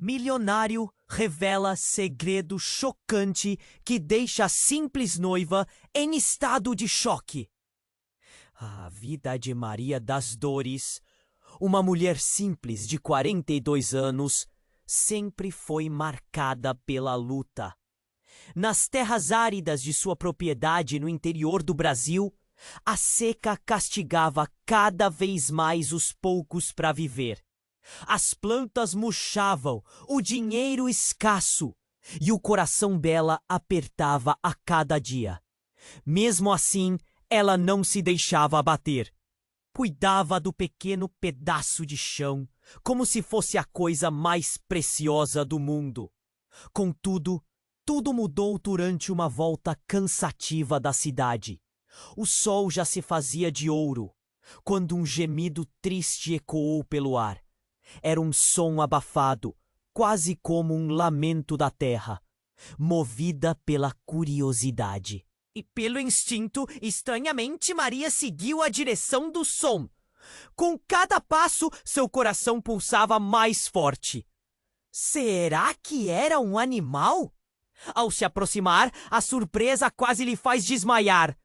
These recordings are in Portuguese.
Milionário revela segredo chocante que deixa a simples noiva em estado de choque. A vida de Maria das Dores, uma mulher simples de 42 anos, sempre foi marcada pela luta. Nas terras áridas de sua propriedade no interior do Brasil, a seca castigava cada vez mais os poucos para viver. As plantas murchavam, o dinheiro escasso, e o coração dela apertava a cada dia. Mesmo assim, ela não se deixava abater. Cuidava do pequeno pedaço de chão, como se fosse a coisa mais preciosa do mundo. Contudo, tudo mudou durante uma volta cansativa da cidade. O sol já se fazia de ouro, quando um gemido triste ecoou pelo ar. Era um som abafado, quase como um lamento da terra, movida pela curiosidade. E pelo instinto, estranhamente, Maria seguiu a direção do som. Com cada passo, seu coração pulsava mais forte. Será que era um animal? Ao se aproximar, a surpresa quase lhe faz desmaiar.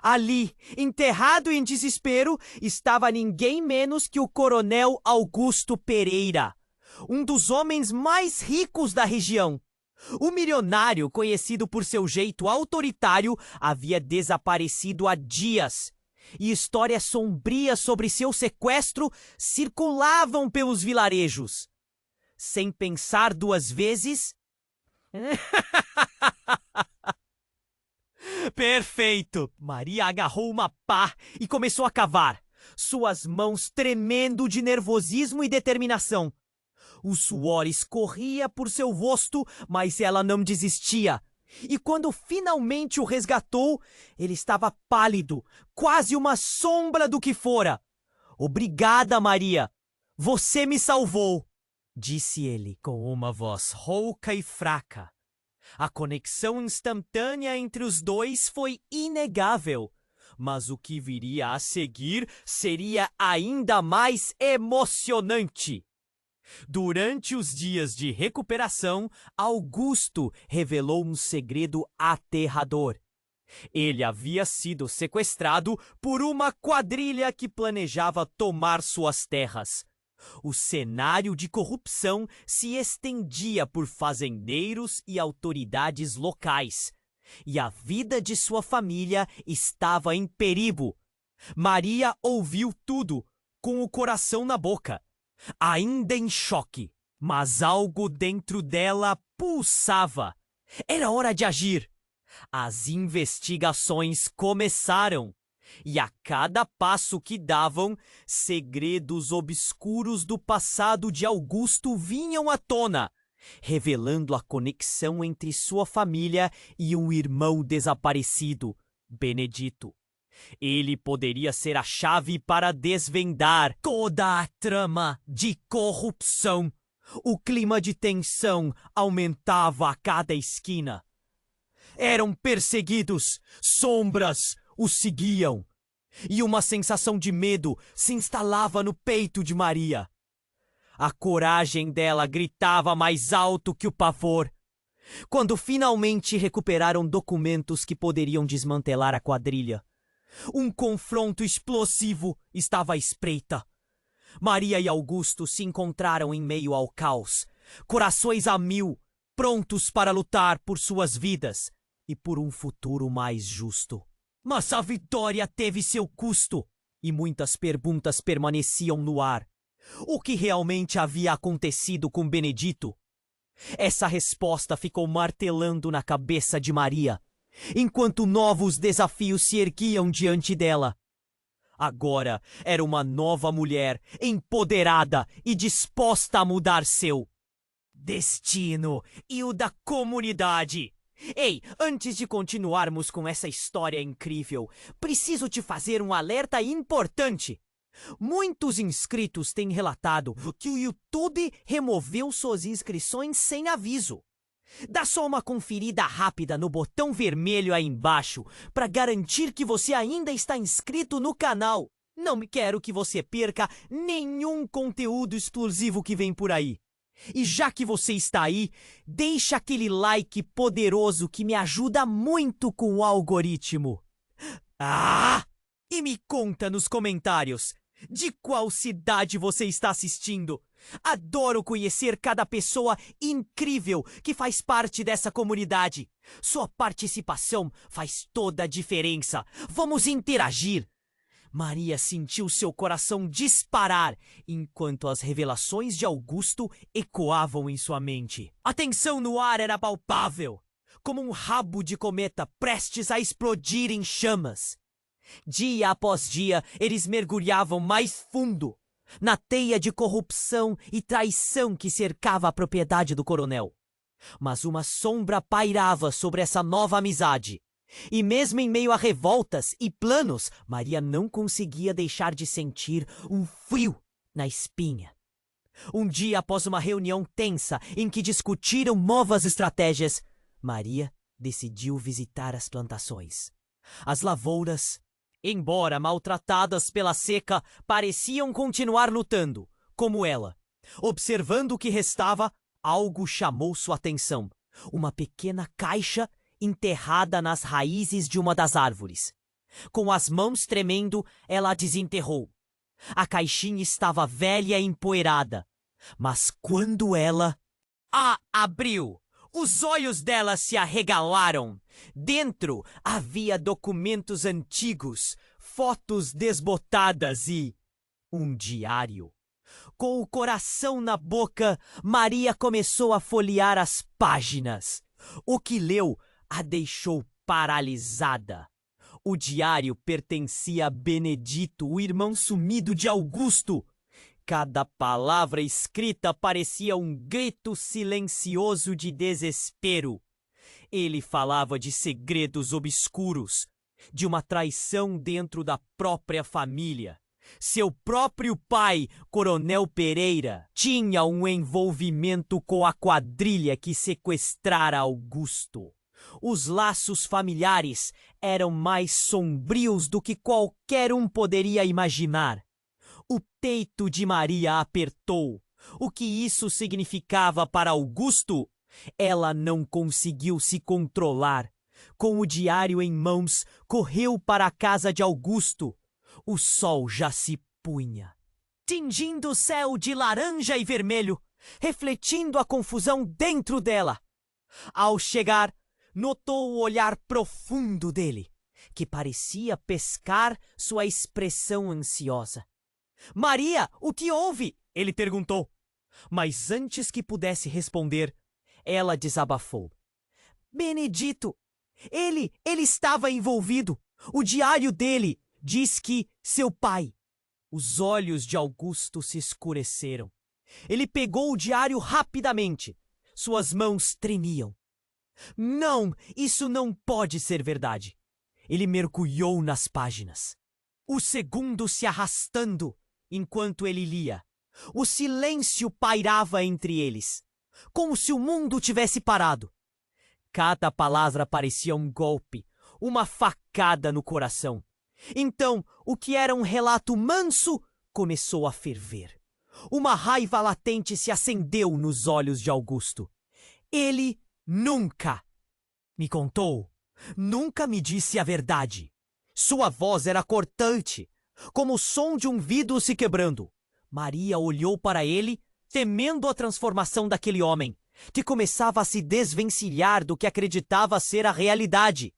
Ali, enterrado em desespero, estava ninguém menos que o coronel Augusto Pereira, um dos homens mais ricos da região. O milionário, conhecido por seu jeito autoritário, havia desaparecido há dias, e histórias sombrias sobre seu sequestro circulavam pelos vilarejos. Sem pensar duas vezes... Perfeito! Maria agarrou uma pá e começou a cavar, suas mãos tremendo de nervosismo e determinação. O suor escorria por seu rosto, mas ela não desistia. E quando finalmente o resgatou, ele estava pálido, quase uma sombra do que fora. Obrigada, Maria! Você me salvou! Disse ele com uma voz rouca e fraca. A conexão instantânea entre os dois foi inegável, mas o que viria a seguir seria ainda mais emocionante. Durante os dias de recuperação, Augusto revelou um segredo aterrador. Ele havia sido sequestrado por uma quadrilha que planejava tomar suas terras. O cenário de corrupção se estendia por fazendeiros e autoridades locais, e a vida de sua família estava em perigo. Maria ouviu tudo, com o coração na boca, ainda em choque, mas algo dentro dela pulsava. Era hora de agir. As investigações começaram. E a cada passo que davam, segredos obscuros do passado de Augusto vinham à tona, revelando a conexão entre sua família e um irmão desaparecido, Benedito. Ele poderia ser a chave para desvendar toda a trama de corrupção. O clima de tensão aumentava a cada esquina. Eram perseguidos, sombras os seguiam, e uma sensação de medo se instalava no peito de Maria. A coragem dela gritava mais alto que o pavor. Quando finalmente recuperaram documentos que poderiam desmantelar a quadrilha, um confronto explosivo estava à espreita. Maria e Augusto se encontraram em meio ao caos, corações a mil, prontos para lutar por suas vidas e por um futuro mais justo. Mas a vitória teve seu custo, e muitas perguntas permaneciam no ar. O que realmente havia acontecido com Benedito? Essa resposta ficou martelando na cabeça de Maria, enquanto novos desafios se erguiam diante dela. Agora era uma nova mulher, empoderada e disposta a mudar seu destino e o da comunidade. Ei, antes de continuarmos com essa história incrível, preciso te fazer um alerta importante. Muitos inscritos têm relatado que o YouTube removeu suas inscrições sem aviso. Dá só uma conferida rápida no botão vermelho aí embaixo para garantir que você ainda está inscrito no canal. Não quero que você perca nenhum conteúdo exclusivo que vem por aí. E já que você está aí, deixa aquele like poderoso que me ajuda muito com o algoritmo. Ah! E me conta nos comentários, de qual cidade você está assistindo? Adoro conhecer cada pessoa incrível que faz parte dessa comunidade. Sua participação faz toda a diferença. Vamos interagir. Maria sentiu seu coração disparar enquanto as revelações de Augusto ecoavam em sua mente. A tensão no ar era palpável, como um rabo de cometa prestes a explodir em chamas. Dia após dia, eles mergulhavam mais fundo na teia de corrupção e traição que cercava a propriedade do coronel. Mas uma sombra pairava sobre essa nova amizade. E mesmo em meio a revoltas e planos, Maria não conseguia deixar de sentir um frio na espinha. Um dia após uma reunião tensa em que discutiram novas estratégias, Maria decidiu visitar as plantações. As lavouras, embora maltratadas pela seca, pareciam continuar lutando, como ela. Observando o que restava, algo chamou sua atenção. Uma pequena caixa enterrada nas raízes de uma das árvores. Com as mãos tremendo, ela a desenterrou. A caixinha estava velha e empoeirada, mas quando ela a abriu, os olhos dela se arregalaram. Dentro havia documentos antigos, fotos desbotadas e um diário. Com o coração na boca, Maria começou a folhear as páginas. O que leu a deixou paralisada. O diário pertencia a Benedito, o irmão sumido de Augusto. Cada palavra escrita parecia um grito silencioso de desespero. Ele falava de segredos obscuros, de uma traição dentro da própria família. Seu próprio pai, Coronel Pereira, tinha um envolvimento com a quadrilha que sequestrara Augusto. Os laços familiares eram mais sombrios do que qualquer um poderia imaginar. O peito de Maria apertou. O que isso significava para Augusto? Ela não conseguiu se controlar. Com o diário em mãos, correu para a casa de Augusto. O sol já se punha, tingindo o céu de laranja e vermelho, refletindo a confusão dentro dela. Ao chegar, notou o olhar profundo dele, que parecia pescar sua expressão ansiosa. "Maria, o que houve?" ele perguntou. Mas antes que pudesse responder, ela desabafou. "Benedito, ele estava envolvido. O diário dele diz que seu pai..." Os olhos de Augusto se escureceram. Ele pegou o diário rapidamente. Suas mãos tremiam. "Não, isso não pode ser verdade." Ele mergulhou nas páginas. Os segundos se arrastando enquanto ele lia. O silêncio pairava entre eles, como se o mundo tivesse parado. Cada palavra parecia um golpe, uma facada no coração. Então, o que era um relato manso começou a ferver. Uma raiva latente se acendeu nos olhos de Augusto. Ele nunca me contou, nunca me disse a verdade. Sua voz era cortante, como o som de um vidro se quebrando. Maria olhou para ele, temendo a transformação daquele homem, que começava a se desvencilhar do que acreditava ser a realidade.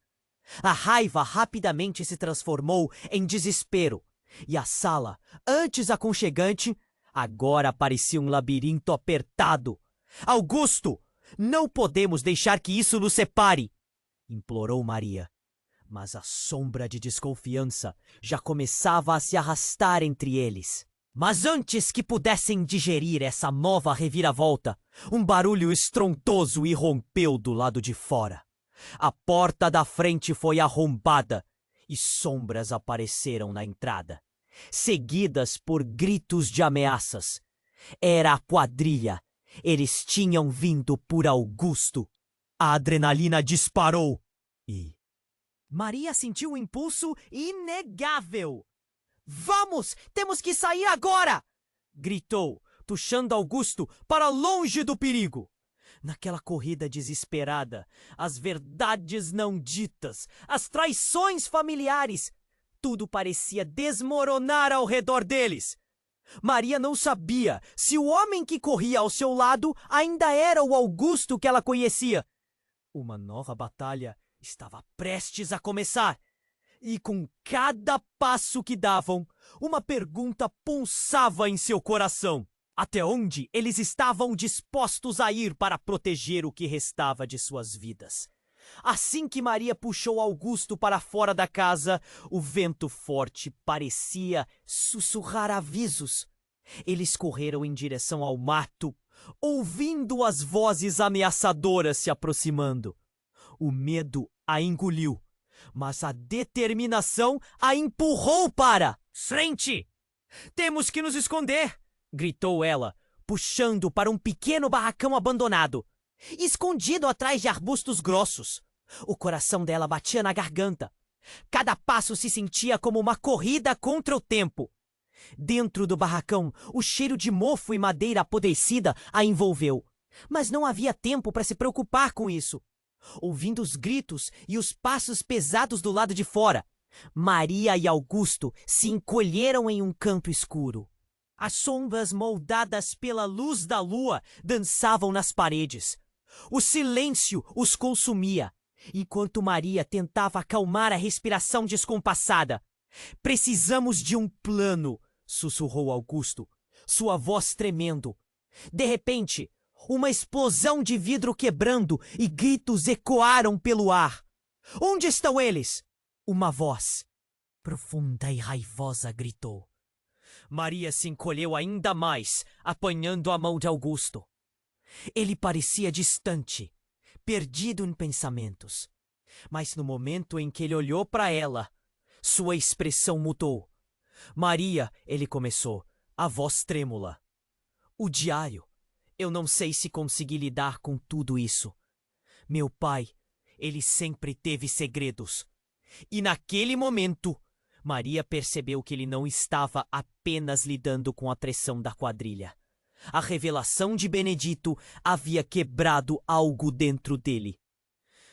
A raiva rapidamente se transformou em desespero, e a sala, antes aconchegante, agora parecia um labirinto apertado. "Augusto, não podemos deixar que isso nos separe!" implorou Maria. Mas a sombra de desconfiança já começava a se arrastar entre eles. Mas antes que pudessem digerir essa nova reviravolta, um barulho estrondoso irrompeu do lado de fora. A porta da frente foi arrombada e sombras apareceram na entrada, seguidas por gritos de ameaças. Era a quadrilha. Eles tinham vindo por Augusto. A adrenalina disparou e Maria sentiu um impulso inegável. "Vamos! Temos que sair agora!" gritou, puxando Augusto para longe do perigo. Naquela corrida desesperada, as verdades não ditas, as traições familiares, tudo parecia desmoronar ao redor deles. Maria não sabia se o homem que corria ao seu lado ainda era o Augusto que ela conhecia. Uma nova batalha estava prestes a começar. E com cada passo que davam, uma pergunta pulsava em seu coração. Até onde eles estavam dispostos a ir para proteger o que restava de suas vidas? Assim que Maria puxou Augusto para fora da casa, o vento forte parecia sussurrar avisos. Eles correram em direção ao mato, ouvindo as vozes ameaçadoras se aproximando. O medo a engoliu, mas a determinação a empurrou para frente. Temos que nos esconder! Gritou ela, puxando para um pequeno barracão abandonado, escondido atrás de arbustos grossos. O coração dela batia na garganta. Cada passo se sentia como uma corrida contra o tempo. Dentro do barracão, o cheiro de mofo e madeira apodrecida a envolveu. Mas não havia tempo para se preocupar com isso. Ouvindo os gritos e os passos pesados do lado de fora, Maria e Augusto se encolheram em um canto escuro. As sombras moldadas pela luz da lua dançavam nas paredes. O silêncio os consumia, enquanto Maria tentava acalmar a respiração descompassada. Precisamos de um plano, sussurrou Augusto, sua voz tremendo. De repente, uma explosão de vidro quebrando e gritos ecoaram pelo ar. Onde estão eles? Uma voz profunda e raivosa gritou. Maria se encolheu ainda mais, apanhando a mão de Augusto. Ele parecia distante, perdido em pensamentos. Mas no momento em que ele olhou para ela, sua expressão mudou. Maria, ele começou, a voz trêmula. O diário. Eu não sei se consegui lidar com tudo isso. Meu pai, ele sempre teve segredos. E naquele momento, Maria percebeu que ele não estava apenas lidando com a pressão da quadrilha. A revelação de Benedito havia quebrado algo dentro dele.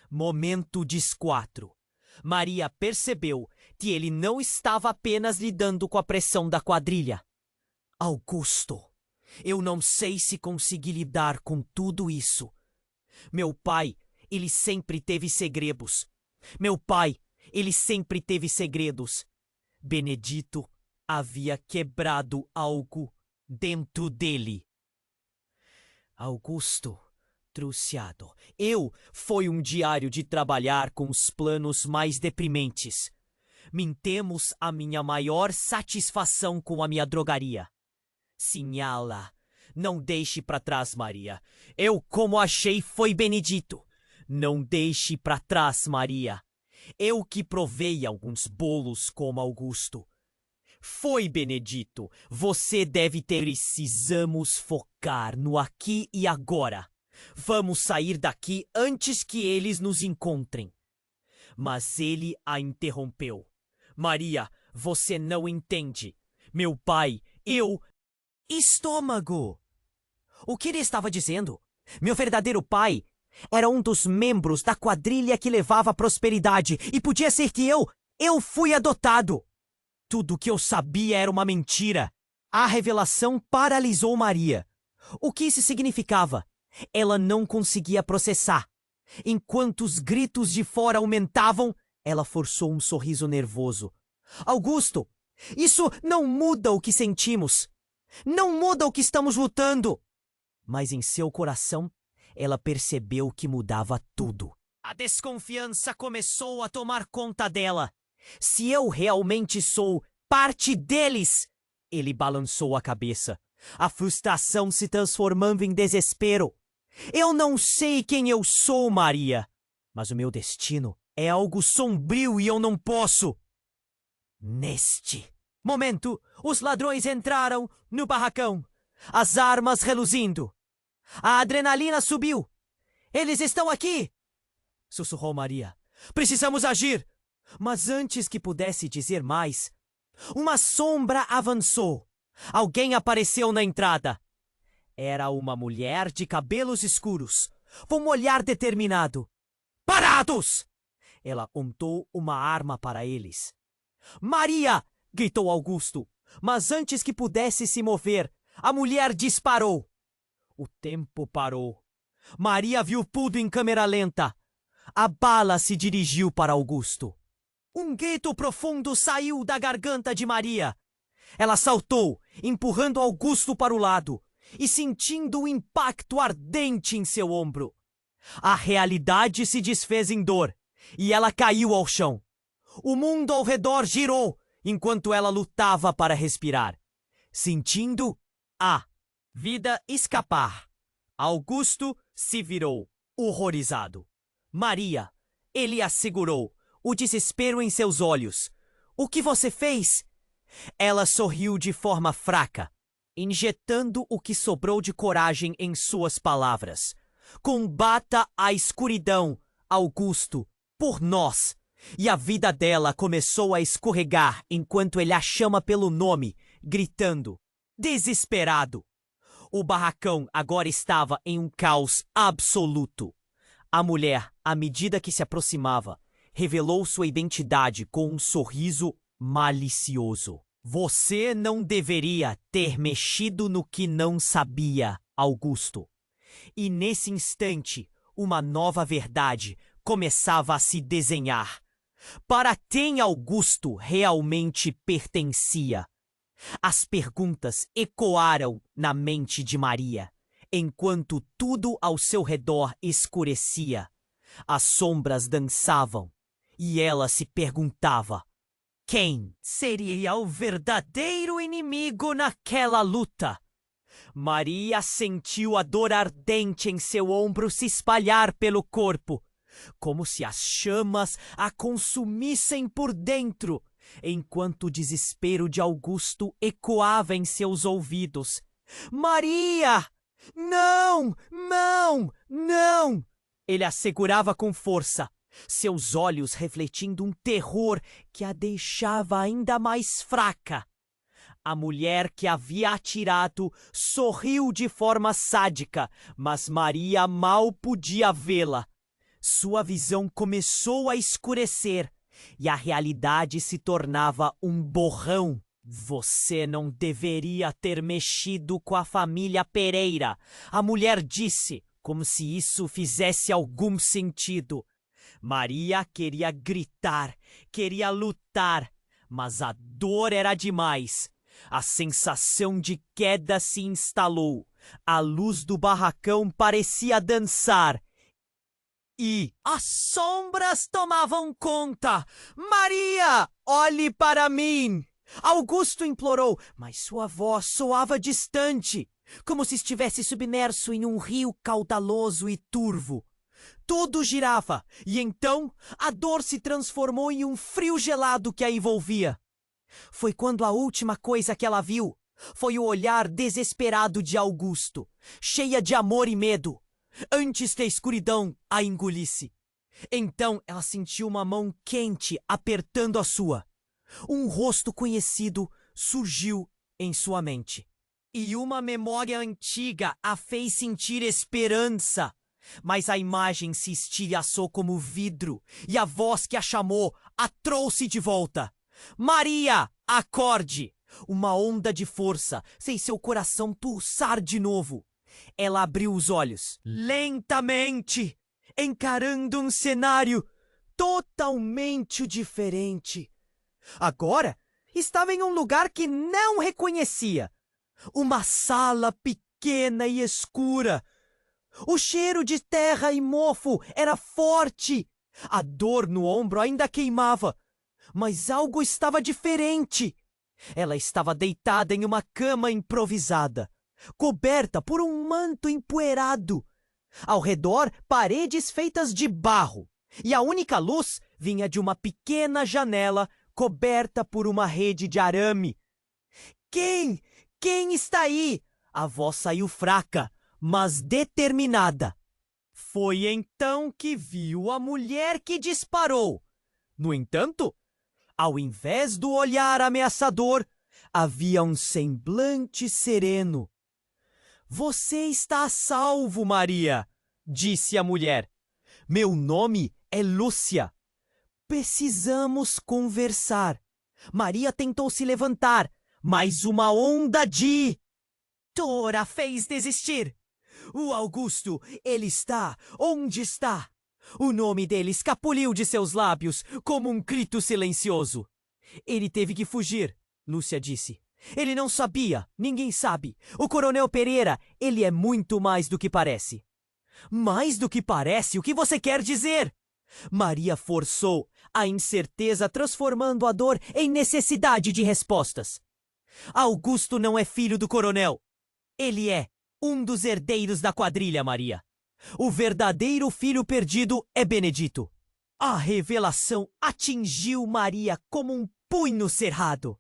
Momento desquatro. Maria percebeu que ele não estava apenas lidando com a pressão da quadrilha. Augusto, eu não sei se consegui lidar com tudo isso. Meu pai, ele sempre teve segredos. Meu pai, ele sempre teve segredos. Benedito havia quebrado algo dentro dele. Augusto, truciado, foi um diário de trabalhar com os planos mais deprimentes. Mintemos a minha maior satisfação com a minha drogaria. Sinhala. Não deixe para trás, Maria. Eu, como achei, foi Benedito. Não deixe para trás, Maria. Eu que provei alguns bolos como Augusto. Foi, Benedito. Você deve ter. Precisamos focar no aqui e agora. Vamos sair daqui antes que eles nos encontrem. Mas ele a interrompeu. Maria, você não entende. Meu pai, Estômago! O que ele estava dizendo? Meu verdadeiro pai era um dos membros da quadrilha que levava a prosperidade e podia ser que eu fui adotado. Tudo o que eu sabia era uma mentira. A revelação paralisou Maria. O que isso significava? Ela não conseguia processar. Enquanto os gritos de fora aumentavam, ela forçou um sorriso nervoso. Augusto, isso não muda o que sentimos. Não muda o que estamos lutando. Mas em seu coração, ela percebeu que mudava tudo. A desconfiança começou a tomar conta dela. Se eu realmente sou parte deles, ele balançou a cabeça, a frustração se transformando em desespero. Eu não sei quem eu sou, Maria, mas o meu destino é algo sombrio e eu não posso. Neste momento, os ladrões entraram no barracão, as armas reluzindo. A adrenalina subiu. Eles estão aqui! Sussurrou Maria. Precisamos agir! Mas antes que pudesse dizer mais, uma sombra avançou. Alguém apareceu na entrada. Era uma mulher de cabelos escuros, com um olhar determinado. Parados! Ela apontou uma arma para eles. Maria! Gritou Augusto, mas antes que pudesse se mover, a mulher disparou. O tempo parou. Maria viu tudo em câmera lenta. A bala se dirigiu para Augusto. Um grito profundo saiu da garganta de Maria. Ela saltou, empurrando Augusto para o lado e sentindo o impacto ardente em seu ombro. A realidade se desfez em dor e ela caiu ao chão. O mundo ao redor girou enquanto ela lutava para respirar, sentindo a vida escapar. Augusto se virou, horrorizado. Maria, ele a segurou, o desespero em seus olhos. O que você fez? Ela sorriu de forma fraca, injetando o que sobrou de coragem em suas palavras. Combata a escuridão, Augusto, por nós. E a vida dela começou a escorregar enquanto ele a chama pelo nome, gritando, desesperado. O barracão agora estava em um caos absoluto. A mulher, à medida que se aproximava, revelou sua identidade com um sorriso malicioso. Você não deveria ter mexido no que não sabia, Augusto. E nesse instante, uma nova verdade começava a se desenhar. Para quem Augusto realmente pertencia? As perguntas ecoaram na mente de Maria, enquanto tudo ao seu redor escurecia. As sombras dançavam, e ela se perguntava: quem seria o verdadeiro inimigo naquela luta? Maria sentiu a dor ardente em seu ombro se espalhar pelo corpo, como se as chamas a consumissem por dentro, enquanto o desespero de Augusto ecoava em seus ouvidos. Maria! Não! Não! Não! Ele a segurava com força, seus olhos refletindo um terror que a deixava ainda mais fraca. A mulher que havia atirado sorriu de forma sádica, mas Maria mal podia vê-la. Sua visão começou a escurecer e a realidade se tornava um borrão. Você não deveria ter mexido com a família Pereira, a mulher disse, como se isso fizesse algum sentido. Maria queria gritar, queria lutar, mas a dor era demais. A sensação de queda se instalou. A luz do barracão parecia dançar. E as sombras tomavam conta. Maria, olhe para mim! Augusto implorou, mas sua voz soava distante, como se estivesse submerso em um rio caudaloso e turvo. Tudo girava, e então a dor se transformou em um frio gelado que a envolvia. Foi quando a última coisa que ela viu foi o olhar desesperado de Augusto, cheia de amor e medo, antes que a escuridão a engolisse. Então ela sentiu uma mão quente apertando a sua. Um rosto conhecido surgiu em sua mente. E uma memória antiga a fez sentir esperança. Mas a imagem se estilhaçou como vidro e a voz que a chamou a trouxe de volta. Maria, acorde! Uma onda de força fez seu coração pulsar de novo. Ela abriu os olhos, lentamente, encarando um cenário totalmente diferente. Agora estava em um lugar que não reconhecia. Uma sala pequena e escura. O cheiro de terra e mofo era forte. A dor no ombro ainda queimava. Mas algo estava diferente. Ela estava deitada em uma cama improvisada, coberta por um manto empoeirado. Ao redor, paredes feitas de barro. E a única luz vinha de uma pequena janela coberta por uma rede de arame. Quem? Quem está aí? A voz saiu fraca, mas determinada. Foi então que viu a mulher que disparou. No entanto, ao invés do olhar ameaçador, havia um semblante sereno. Você está a salvo, Maria, disse a mulher. Meu nome é Lúcia. Precisamos conversar. Maria tentou se levantar, mas uma onda de dor a fez desistir. O Augusto, ele está onde está? O nome dele escapuliu de seus lábios como um grito silencioso. Ele teve que fugir, Lúcia disse. Ele não sabia, ninguém sabe. O Coronel Pereira, ele é muito mais do que parece. Mais do que parece? O que você quer dizer? Maria forçou a incerteza, transformando a dor em necessidade de respostas. Augusto não é filho do coronel. Ele é um dos herdeiros da quadrilha, Maria. O verdadeiro filho perdido é Benedito. A revelação atingiu Maria como um punho cerrado.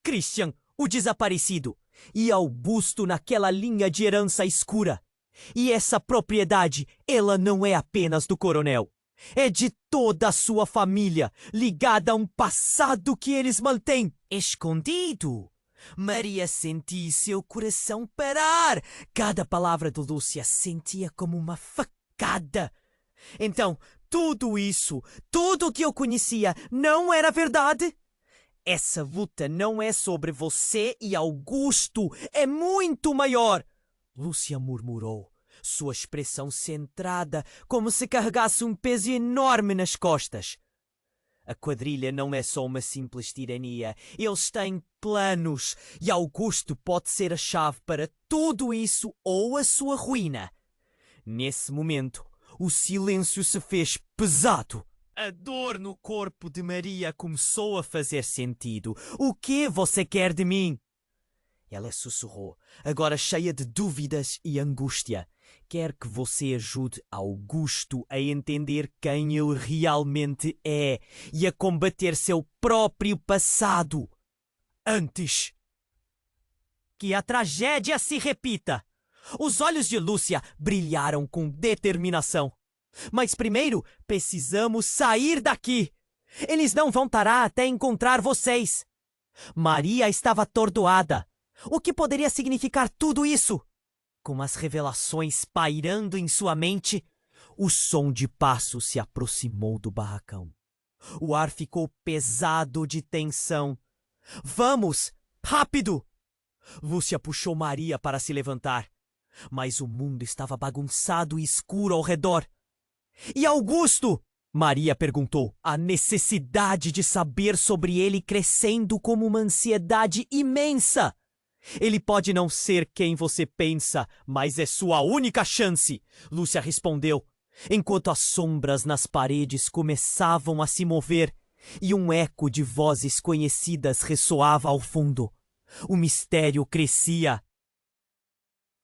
Christian, o desaparecido, e Augusto naquela linha de herança escura. E essa propriedade, ela não é apenas do coronel. É de toda a sua família, ligada a um passado que eles mantêm escondido. Maria sentia seu coração parar. Cada palavra de Lúcia sentia como uma facada. Então, tudo isso, tudo o que eu conhecia, não era verdade? Essa luta não é sobre você e Augusto, é muito maior. Lúcia murmurou, sua expressão centrada, como se carregasse um peso enorme nas costas. A quadrilha não é só uma simples tirania. Eles têm planos e Augusto pode ser a chave para tudo isso ou a sua ruína. Nesse momento, o silêncio se fez pesado. A dor no corpo de Maria começou a fazer sentido. O que você quer de mim? Ela sussurrou, agora cheia de dúvidas e angústia. Quer que você ajude Augusto a entender quem ele realmente é e a combater seu próprio passado. Antes que a tragédia se repita. Os olhos de Lúcia brilharam com determinação. Mas primeiro, precisamos sair daqui. Eles não vão parar até encontrar vocês. Maria estava atordoada. O que poderia significar tudo isso? Com as revelações pairando em sua mente, o som de passos se aproximou do barracão. O ar ficou pesado de tensão. Vamos! Rápido! Lúcia puxou Maria para se levantar. Mas o mundo estava bagunçado e escuro ao redor. E Augusto? Maria perguntou, a necessidade de saber sobre ele crescendo como uma ansiedade imensa. Ele pode não ser quem você pensa, mas é sua única chance, Lúcia respondeu, enquanto as sombras nas paredes começavam a se mover e um eco de vozes conhecidas ressoava ao fundo. O mistério crescia.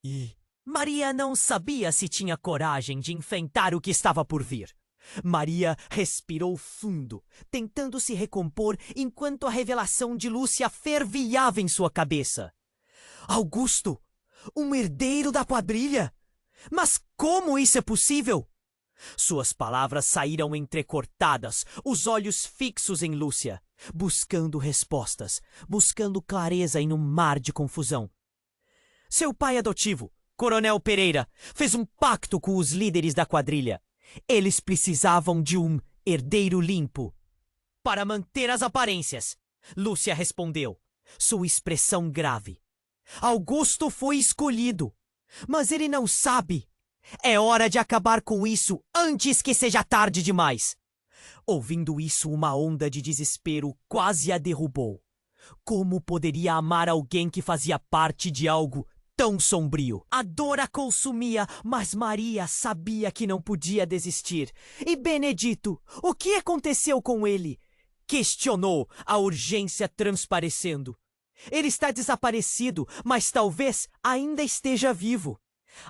E Maria não sabia se tinha coragem de enfrentar o que estava por vir. Maria respirou fundo, tentando se recompor enquanto a revelação de Lúcia fervilhava em sua cabeça. Augusto, um herdeiro da quadrilha? Mas como isso é possível? Suas palavras saíram entrecortadas, os olhos fixos em Lúcia, buscando respostas, buscando clareza em um mar de confusão. Seu pai adotivo, Coronel Pereira, fez um pacto com os líderes da quadrilha. Eles precisavam de um herdeiro limpo. Para manter as aparências, Lúcia respondeu, sua expressão grave. Augusto foi escolhido, mas ele não sabe. É hora de acabar com isso antes que seja tarde demais. Ouvindo isso, uma onda de desespero quase a derrubou. Como poderia amar alguém que fazia parte de algo tão sombrio? A dor a consumia, mas Maria sabia que não podia desistir. E Benedito, o que aconteceu com ele? Questionou, a urgência transparecendo. Ele está desaparecido, mas talvez ainda esteja vivo.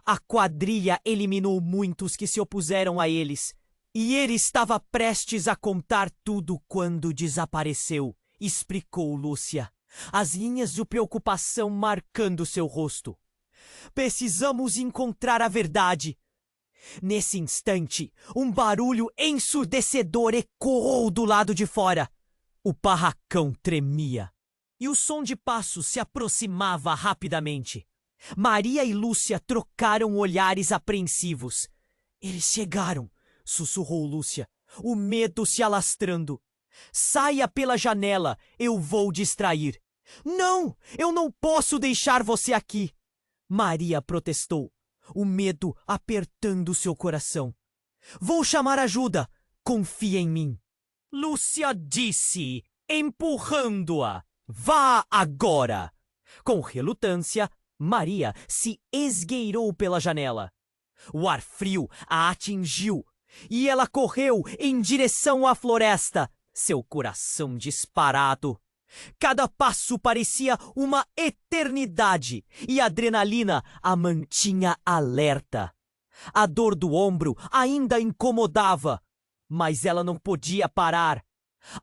A quadrilha eliminou muitos que se opuseram a eles. E ele estava prestes a contar tudo quando desapareceu, explicou Lúcia, as linhas de preocupação marcando seu rosto. Precisamos encontrar a verdade. Nesse instante, um barulho ensurdecedor ecoou do lado de fora. O barracão tremia. E o som de passos se aproximava rapidamente. Maria e Lúcia trocaram olhares apreensivos. Eles chegaram, sussurrou Lúcia, o medo se alastrando. Saia pela janela, eu vou distrair. Não, eu não posso deixar você aqui. Maria protestou, o medo apertando seu coração. Vou chamar ajuda, confia em mim. Lúcia disse, empurrando-a. Vá agora! Com relutância, Maria se esgueirou pela janela. O ar frio a atingiu e ela correu em direção à floresta, seu coração disparado. Cada passo parecia uma eternidade e a adrenalina a mantinha alerta. A dor do ombro ainda incomodava, mas ela não podia parar.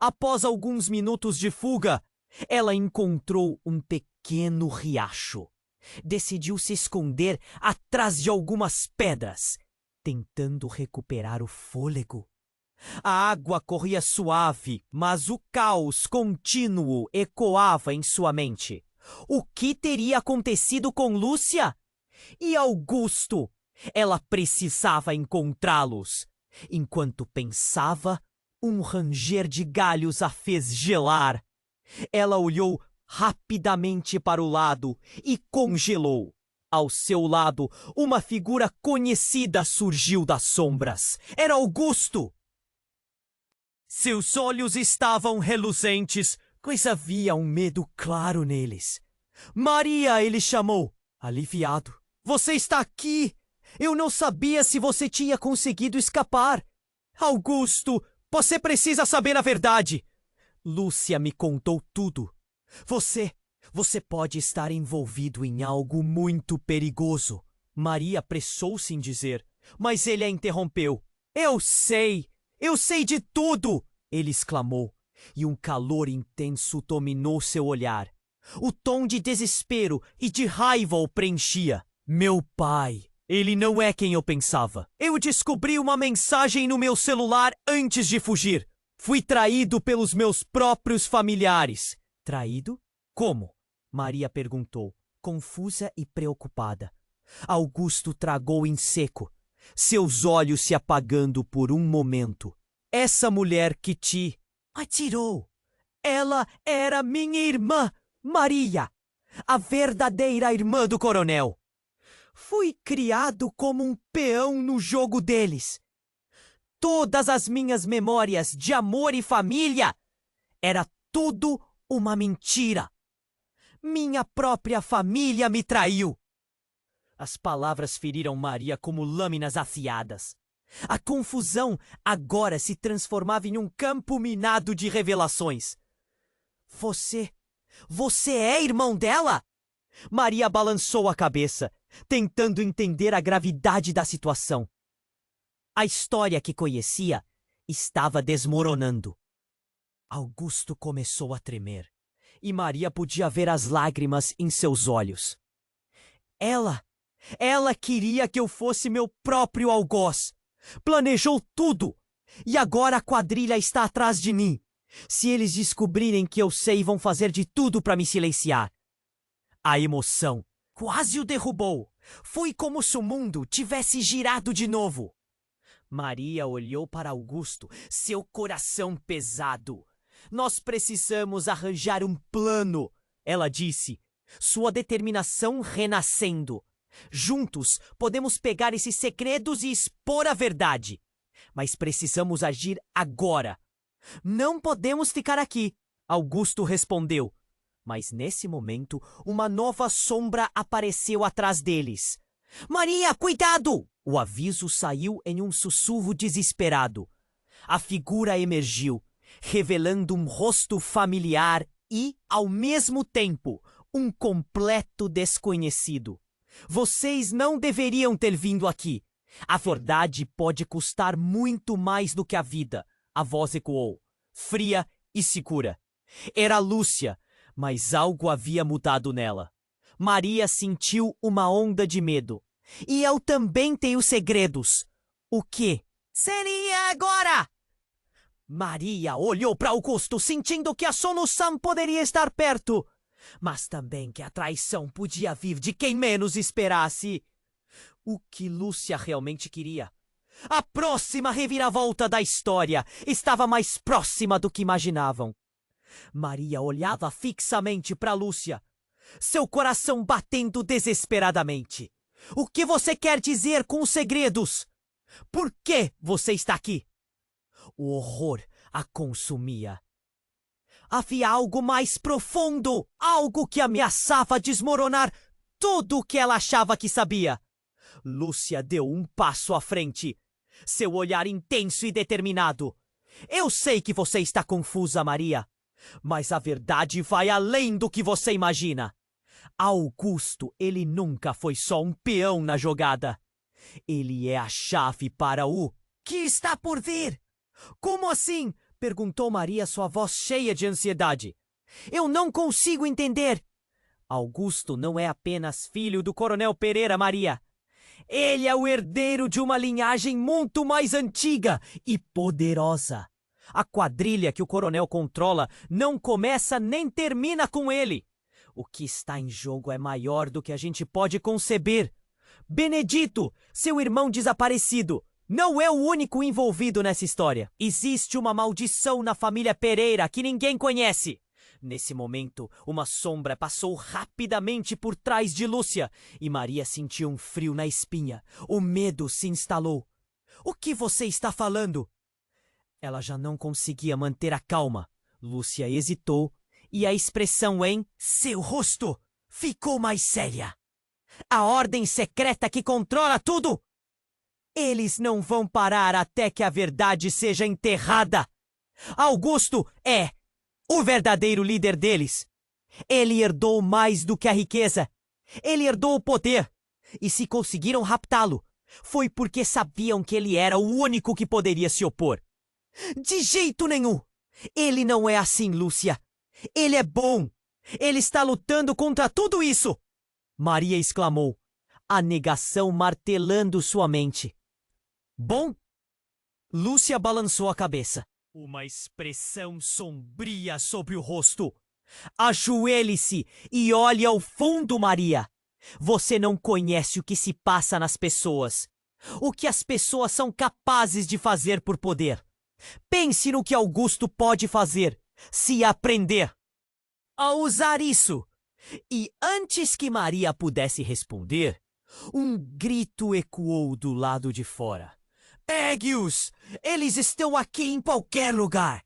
Após alguns minutos de fuga, ela encontrou um pequeno riacho. Decidiu se esconder atrás de algumas pedras, tentando recuperar o fôlego. A água corria suave, mas o caos contínuo ecoava em sua mente. O que teria acontecido com Lúcia? E Augusto? Ela precisava encontrá-los. Enquanto pensava, um ranger de galhos a fez gelar. Ela olhou rapidamente para o lado e congelou. Ao seu lado, uma figura conhecida surgiu das sombras. Era Augusto! Seus olhos estavam reluzentes, pois havia um medo claro neles. Maria, ele chamou, aliviado. Você está aqui! Eu não sabia se você tinha conseguido escapar. Augusto, você precisa saber a verdade. Lúcia me contou tudo. Você pode estar envolvido em algo muito perigoso. Maria apressou-se em dizer, mas ele a interrompeu. Eu sei de tudo! Ele exclamou, e um calor intenso dominou seu olhar. O tom de desespero e de raiva o preenchia. Meu pai, ele não é quem eu pensava. Eu descobri uma mensagem no meu celular antes de fugir. Fui traído pelos meus próprios familiares. Traído? Como? Maria perguntou, confusa e preocupada. Augusto tragou em seco, seus olhos se apagando por um momento. Essa mulher que te atirou, ela era minha irmã, Maria, a verdadeira irmã do coronel. Fui criado como um peão no jogo deles. Todas as minhas memórias de amor e família era tudo uma mentira. Minha própria família me traiu. As palavras feriram Maria como lâminas afiadas. A confusão agora se transformava em um campo minado de revelações. Você é irmão dela? Maria balançou a cabeça, tentando entender a gravidade da situação. A história que conhecia estava desmoronando. Augusto começou a tremer, e Maria podia ver as lágrimas em seus olhos. Ela queria que eu fosse meu próprio algoz. Planejou tudo, e agora a quadrilha está atrás de mim. Se eles descobrirem que eu sei, vão fazer de tudo para me silenciar. A emoção quase o derrubou. Foi como se o mundo tivesse girado de novo. Maria olhou para Augusto, seu coração pesado. Nós precisamos arranjar um plano, ela disse, sua determinação renascendo. Juntos podemos pegar esses segredos e expor a verdade. Mas precisamos agir agora. Não podemos ficar aqui, Augusto respondeu. Mas nesse momento, uma nova sombra apareceu atrás deles. Maria, cuidado! O aviso saiu em um sussurro desesperado. A figura emergiu, revelando um rosto familiar e, ao mesmo tempo, um completo desconhecido. Vocês não deveriam ter vindo aqui. A verdade pode custar muito mais do que a vida, a voz ecoou, fria e segura. Era Lúcia, mas algo havia mudado nela. Maria sentiu uma onda de medo. E eu também tenho segredos. O que seria agora? Maria olhou para Augusto, sentindo que a solução poderia estar perto. mas também que a traição podia vir de quem menos esperasse. O que Lúcia realmente queria? A próxima reviravolta da história estava mais próxima do que imaginavam. Maria olhava fixamente para Lúcia, seu coração batendo desesperadamente. O que você quer dizer com os segredos? Por que você está aqui? O horror a consumia. Havia algo mais profundo, algo que ameaçava desmoronar tudo o que ela achava que sabia. Lúcia deu um passo à frente, seu olhar intenso e determinado. Eu sei que você está confusa, Maria, mas a verdade vai além do que você imagina. Augusto, ele nunca foi só um peão na jogada. Ele é a chave para o que está por vir. Como assim? Perguntou Maria, sua voz cheia de ansiedade. Eu não consigo entender. Augusto não é apenas filho do Coronel Pereira, Maria. Ele é o herdeiro de uma linhagem muito mais antiga e poderosa. A quadrilha que o coronel controla não começa nem termina com ele. O que está em jogo é maior do que a gente pode conceber. Benedito, seu irmão desaparecido, não é o único envolvido nessa história. Existe uma maldição na família Pereira que ninguém conhece. Nesse momento, uma sombra passou rapidamente por trás de Lúcia e Maria sentiu um frio na espinha. O medo se instalou. O que você está falando? Ela já não conseguia manter a calma. Lúcia hesitou e a expressão em seu rosto ficou mais séria. A ordem secreta que controla tudo? Eles não vão parar até que a verdade seja enterrada. Augusto é o verdadeiro líder deles. Ele herdou mais do que a riqueza. Ele herdou o poder. E se conseguiram raptá-lo, foi porque sabiam que ele era o único que poderia se opor. De jeito nenhum! Ele não é assim, Lúcia. Ele é bom. Ele está lutando contra tudo isso. Maria exclamou, a negação martelando sua mente. Bom? Lúcia balançou a cabeça. Uma expressão sombria sobre o rosto. Ajoelhe-se e olhe ao fundo, Maria. Você não conhece o que se passa nas pessoas. O que as pessoas são capazes de fazer por poder. Pense no que Augusto pode fazer, se aprender a usar isso. E antes que Maria pudesse responder, um grito ecoou do lado de fora. Pegue-os! Eles estão aqui em qualquer lugar!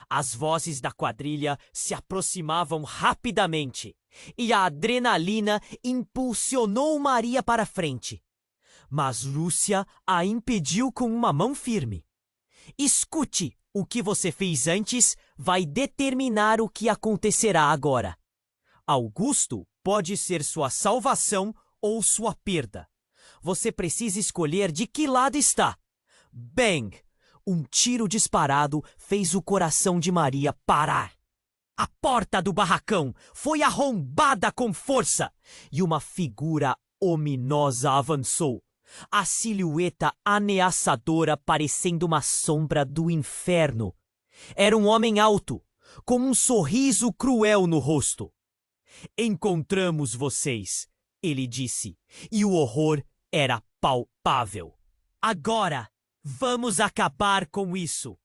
As vozes da quadrilha se aproximavam rapidamente e a adrenalina impulsionou Maria para frente. Mas Lúcia a impediu com uma mão firme. Escute, o que você fez antes vai determinar o que acontecerá agora. Augusto pode ser sua salvação ou sua perda. Você precisa escolher de que lado está. Bang! Um tiro disparado fez o coração de Maria parar. A porta do barracão foi arrombada com força e uma figura ominosa avançou. A silhueta ameaçadora parecendo uma sombra do inferno. Era um homem alto, com um sorriso cruel no rosto. Encontramos vocês, ele disse, e o horror era palpável. Agora, vamos acabar com isso.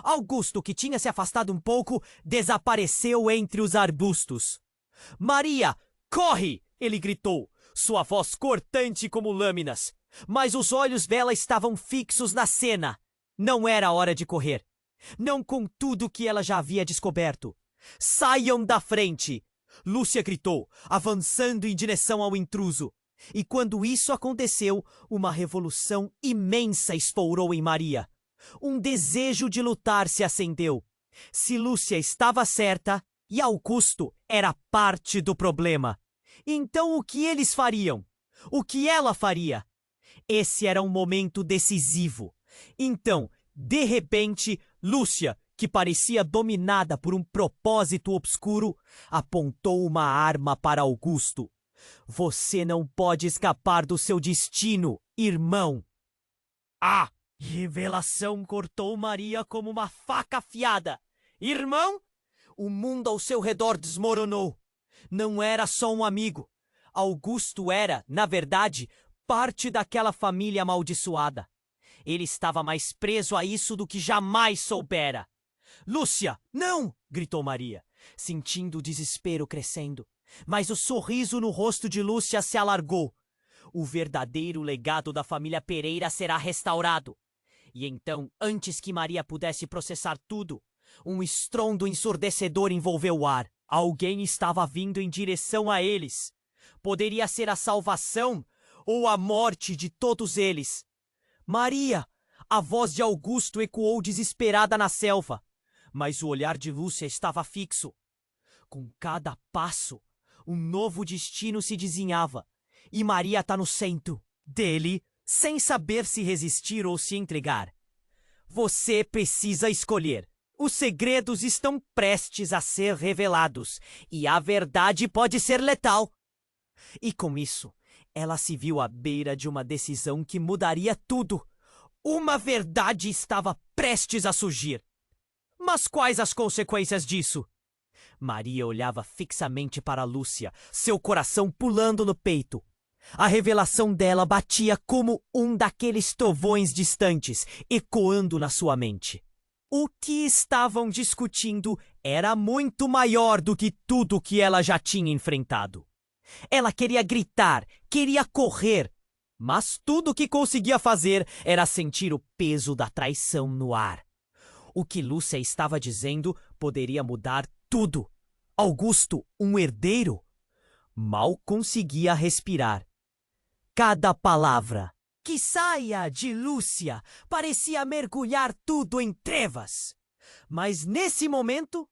Augusto, que tinha se afastado um pouco, desapareceu entre os arbustos. Maria, corre! Ele gritou, sua voz cortante como lâminas. Mas os olhos dela estavam fixos na cena. Não era hora de correr. Não com tudo que ela já havia descoberto. Saiam da frente! Lúcia gritou, avançando em direção ao intruso. E quando isso aconteceu, uma revolução imensa estourou em Maria. Um desejo de lutar se acendeu. Se Lúcia estava certa, e Augusto era parte do problema. Então o que eles fariam? O que ela faria? Esse era um momento decisivo. Então, de repente, Lúcia, que parecia dominada por um propósito obscuro, apontou uma arma para Augusto. Você não pode escapar do seu destino, irmão. A revelação cortou Maria como uma faca afiada. Irmão? O mundo ao seu redor desmoronou. Não era só um amigo. Augusto era, na verdade, parte daquela família amaldiçoada. Ele estava mais preso a isso do que jamais soubera. Lúcia, não! Gritou Maria, sentindo o desespero crescendo. Mas o sorriso no rosto de Lúcia se alargou. O verdadeiro legado da família Pereira será restaurado. E então, antes que Maria pudesse processar tudo, um estrondo ensurdecedor envolveu o ar. Alguém estava vindo em direção a eles. Poderia ser a salvação ou a morte de todos eles. Maria! A voz de Augusto ecoou desesperada na selva. Mas o olhar de Lúcia estava fixo. Com cada passo, um novo destino se desenhava. E Maria está no centro dele, sem saber se resistir ou se entregar. Você precisa escolher. Os segredos estão prestes a ser revelados, e a verdade pode ser letal. E com isso, ela se viu à beira de uma decisão que mudaria tudo. Uma verdade estava prestes a surgir. Mas quais as consequências disso? Maria olhava fixamente para Lúcia, seu coração pulando no peito. A revelação dela batia como um daqueles trovões distantes, ecoando na sua mente. O que estavam discutindo era muito maior do que tudo que ela já tinha enfrentado. Ela queria gritar, queria correr, mas tudo o que conseguia fazer era sentir o peso da traição no ar. O que Lúcia estava dizendo poderia mudar tudo. Augusto, um herdeiro? Mal conseguia respirar. Cada palavra que saia de Lúcia parecia mergulhar tudo em trevas. Mas nesse momento,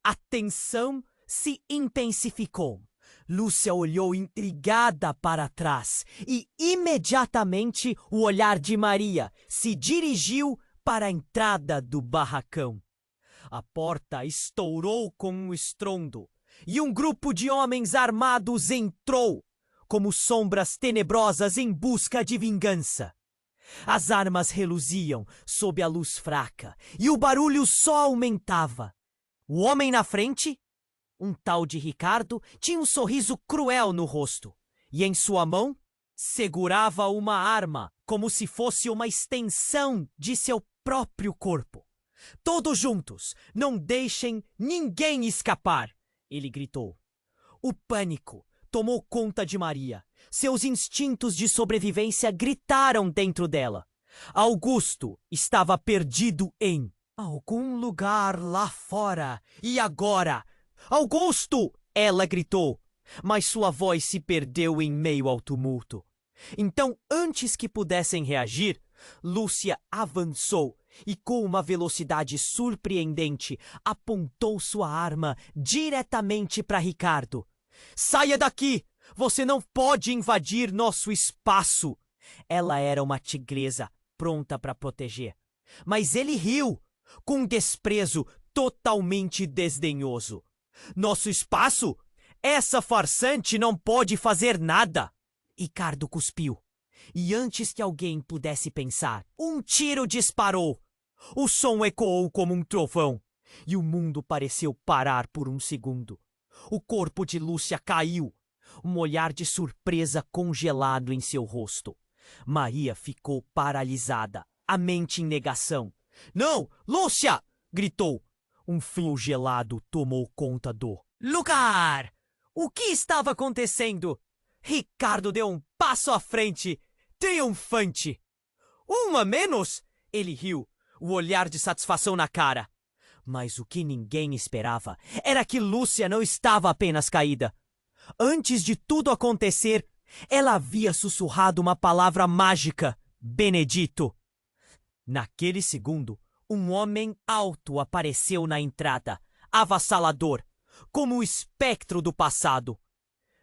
a tensão se intensificou. Lúcia olhou intrigada para trás e imediatamente o olhar de Maria se dirigiu para a entrada do barracão. A porta estourou com um estrondo e um grupo de homens armados entrou, como sombras tenebrosas em busca de vingança. As armas reluziam sob a luz fraca e o barulho só aumentava. O homem na frente, um tal de Ricardo, tinha um sorriso cruel no rosto e em sua mão segurava uma arma como se fosse uma extensão de seu próprio corpo. Todos juntos, não deixem ninguém escapar, ele gritou. O pânico tomou conta de Maria. Seus instintos de sobrevivência gritaram dentro dela. Augusto estava perdido em algum lugar lá fora. E agora? Augusto! Ela gritou, mas sua voz se perdeu em meio ao tumulto. Então, antes que pudessem reagir, Lúcia avançou e, com uma velocidade surpreendente, apontou sua arma diretamente para Ricardo. Saia daqui! Você não pode invadir nosso espaço! Ela era uma tigresa, pronta para proteger. Mas ele riu, com um desprezo totalmente desdenhoso. Nosso espaço? Essa farsante não pode fazer nada! Ricardo cuspiu. E antes que alguém pudesse pensar, um tiro disparou. O som ecoou como um trovão, e o mundo pareceu parar por um segundo. O corpo de Lúcia caiu, um olhar de surpresa congelado em seu rosto. Maria ficou paralisada, a mente em negação. Não, Lúcia! Gritou. Um frio gelado tomou conta do lugar. O que estava acontecendo? Ricardo deu um passo à frente, triunfante. Uma menos? Ele riu, o olhar de satisfação na cara. Mas o que ninguém esperava era que Lúcia não estava apenas caída. Antes de tudo acontecer, ela havia sussurrado uma palavra mágica: Benedito. Naquele segundo, um homem alto apareceu na entrada, avassalador, como o espectro do passado.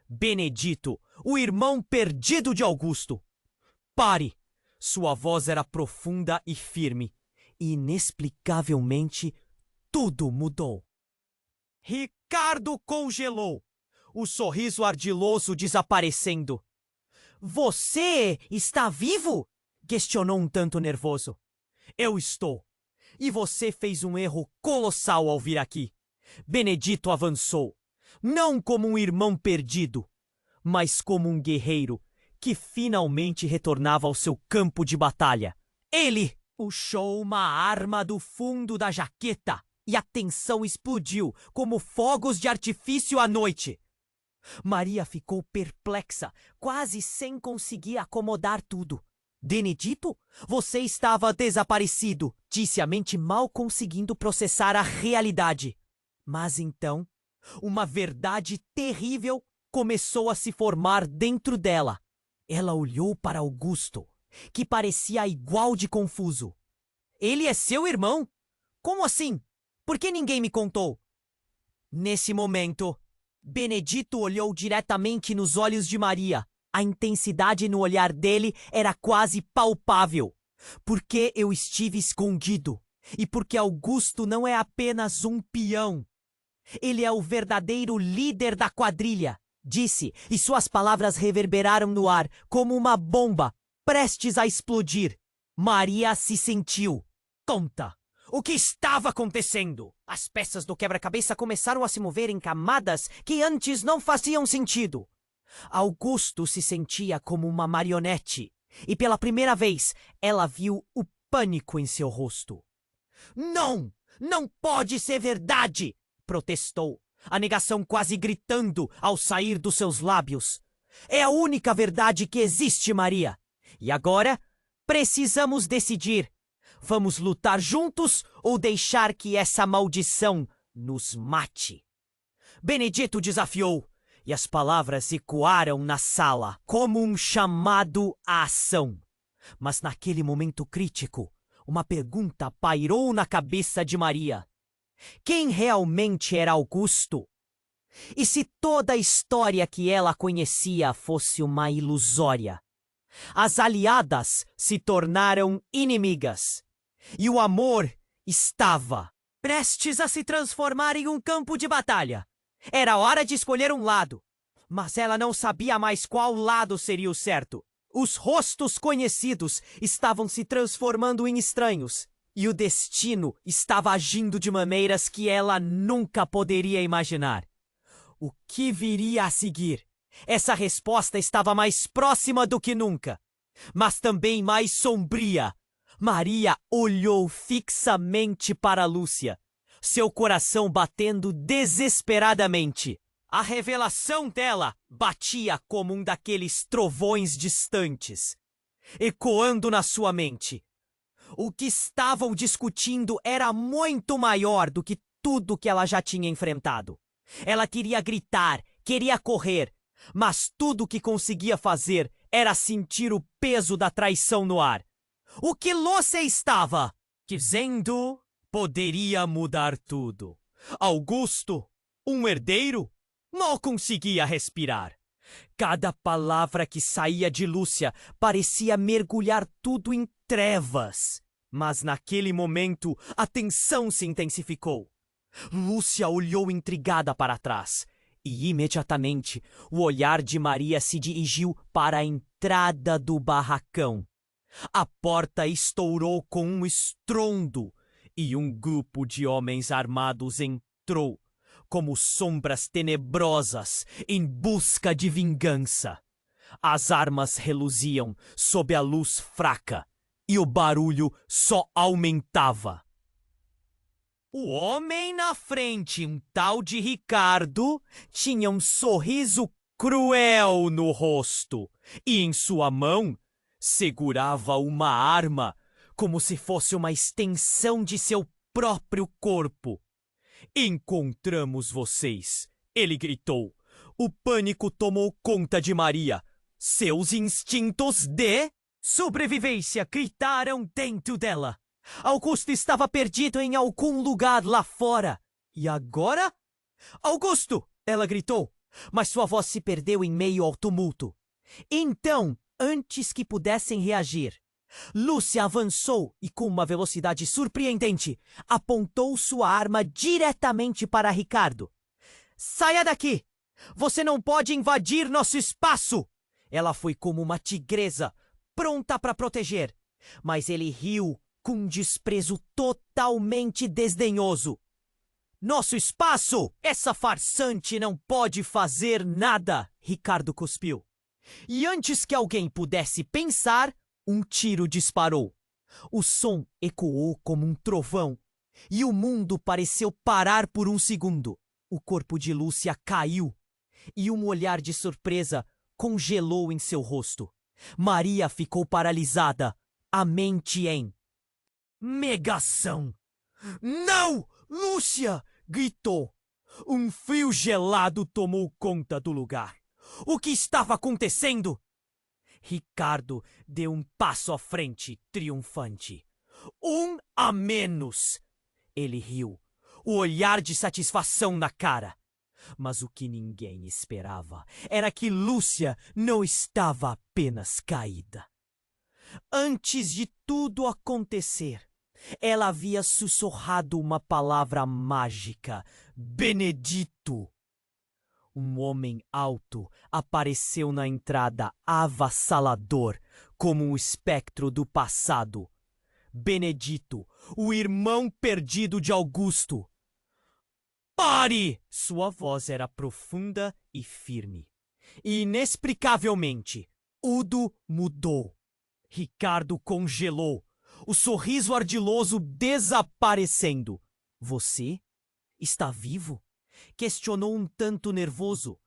Benedito, o irmão perdido de Augusto. Pare! Sua voz era profunda e firme. E, inexplicavelmente, tudo mudou. Ricardo congelou, o sorriso ardiloso desaparecendo. Você está vivo? Questionou um tanto nervoso. Eu estou. E você fez um erro colossal ao vir aqui. Benedito avançou. Não como um irmão perdido, mas como um guerreiro que finalmente retornava ao seu campo de batalha. Ele puxou uma arma do fundo da jaqueta e a tensão explodiu como fogos de artifício à noite. Maria ficou perplexa, quase sem conseguir acomodar tudo. Benedito, você estava desaparecido, disse a mente mal conseguindo processar a realidade. Mas então, uma verdade terrível começou a se formar dentro dela. Ela olhou para Augusto, que parecia igual de confuso. Ele é seu irmão? Como assim? Por que ninguém me contou? Nesse momento, Benedito olhou diretamente nos olhos de Maria. A intensidade no olhar dele era quase palpável. Porque eu estive escondido. E porque Augusto não é apenas um peão. Ele é o verdadeiro líder da quadrilha, disse, e suas palavras reverberaram no ar como uma bomba, prestes a explodir. Maria se sentiu tonta. O que estava acontecendo? As peças do quebra-cabeça começaram a se mover em camadas que antes não faziam sentido. Augusto se sentia como uma marionete, e pela primeira vez ela viu o pânico em seu rosto. Não! Não pode ser verdade! Protestou, a negação quase gritando ao sair dos seus lábios. É a única verdade que existe, Maria. E agora, precisamos decidir. Vamos lutar juntos ou deixar que essa maldição nos mate? Benedito desafiou, e as palavras ecoaram na sala como um chamado à ação. Mas naquele momento crítico, uma pergunta pairou na cabeça de Maria. Quem realmente era Augusto? E se toda a história que ela conhecia fosse uma ilusória? As aliadas se tornaram inimigas. E o amor estava prestes a se transformar em um campo de batalha. Era hora de escolher um lado. Mas ela não sabia mais qual lado seria o certo. Os rostos conhecidos estavam se transformando em estranhos. E o destino estava agindo de maneiras que ela nunca poderia imaginar. O que viria a seguir? Essa resposta estava mais próxima do que nunca, mas também mais sombria. Maria olhou fixamente para Lúcia, seu coração batendo desesperadamente. A revelação dela batia como um daqueles trovões distantes, ecoando na sua mente. O que estavam discutindo era muito maior do que tudo que ela já tinha enfrentado. Ela queria gritar, queria correr, mas tudo o que conseguia fazer era sentir o peso da traição no ar. O que Lúcia estava dizendo poderia mudar tudo. Augusto, um herdeiro, mal conseguia respirar. Cada palavra que saía de Lúcia parecia mergulhar tudo em trevas. Mas naquele momento a tensão se intensificou. Lúcia olhou intrigada para trás e imediatamente o olhar de Maria se dirigiu para a entrada do barracão. A porta estourou com um estrondo e um grupo de homens armados entrou, como sombras tenebrosas em busca de vingança. As armas reluziam sob a luz fraca e o barulho só aumentava. O homem na frente, um tal de Ricardo, tinha um sorriso cruel no rosto e em sua mão segurava uma arma como se fosse uma extensão de seu próprio corpo. Encontramos vocês, ele gritou. O pânico tomou conta de Maria. Seus instintos de sobrevivência gritaram dentro dela. Augusto estava perdido em algum lugar lá fora. E agora? Augusto! Ela gritou, mas sua voz se perdeu em meio ao tumulto. Então, antes que pudessem reagir, Lúcia avançou e, com uma velocidade surpreendente, apontou sua arma diretamente para Ricardo. Saia daqui! Você não pode invadir nosso espaço! Ela foi como uma tigresa, pronta para proteger. Mas ele riu com um desprezo totalmente desdenhoso. Nosso espaço! Essa farsante não pode fazer nada! Ricardo cuspiu. E antes que alguém pudesse pensar, um tiro disparou. O som ecoou como um trovão, e o mundo pareceu parar por um segundo. O corpo de Lúcia caiu, e um olhar de surpresa congelou em seu rosto. Maria ficou paralisada, a mente em negação. Não! Lúcia! Gritou. Um frio gelado tomou conta do lugar. O que estava acontecendo? Ricardo deu um passo à frente, triunfante. Um a menos! Ele riu, o olhar de satisfação na cara. Mas o que ninguém esperava era que Lúcia não estava apenas caída. Antes de tudo acontecer, ela havia sussurrado uma palavra mágica: Benedito. Um homem alto apareceu na entrada, avassalador, como um espectro do passado. Benedito, o irmão perdido de Augusto. Pare! Sua voz era profunda e firme. E, inexplicavelmente, Udo mudou. Ricardo congelou, o sorriso ardiloso desaparecendo. Você está vivo? Questionou um tanto nervoso.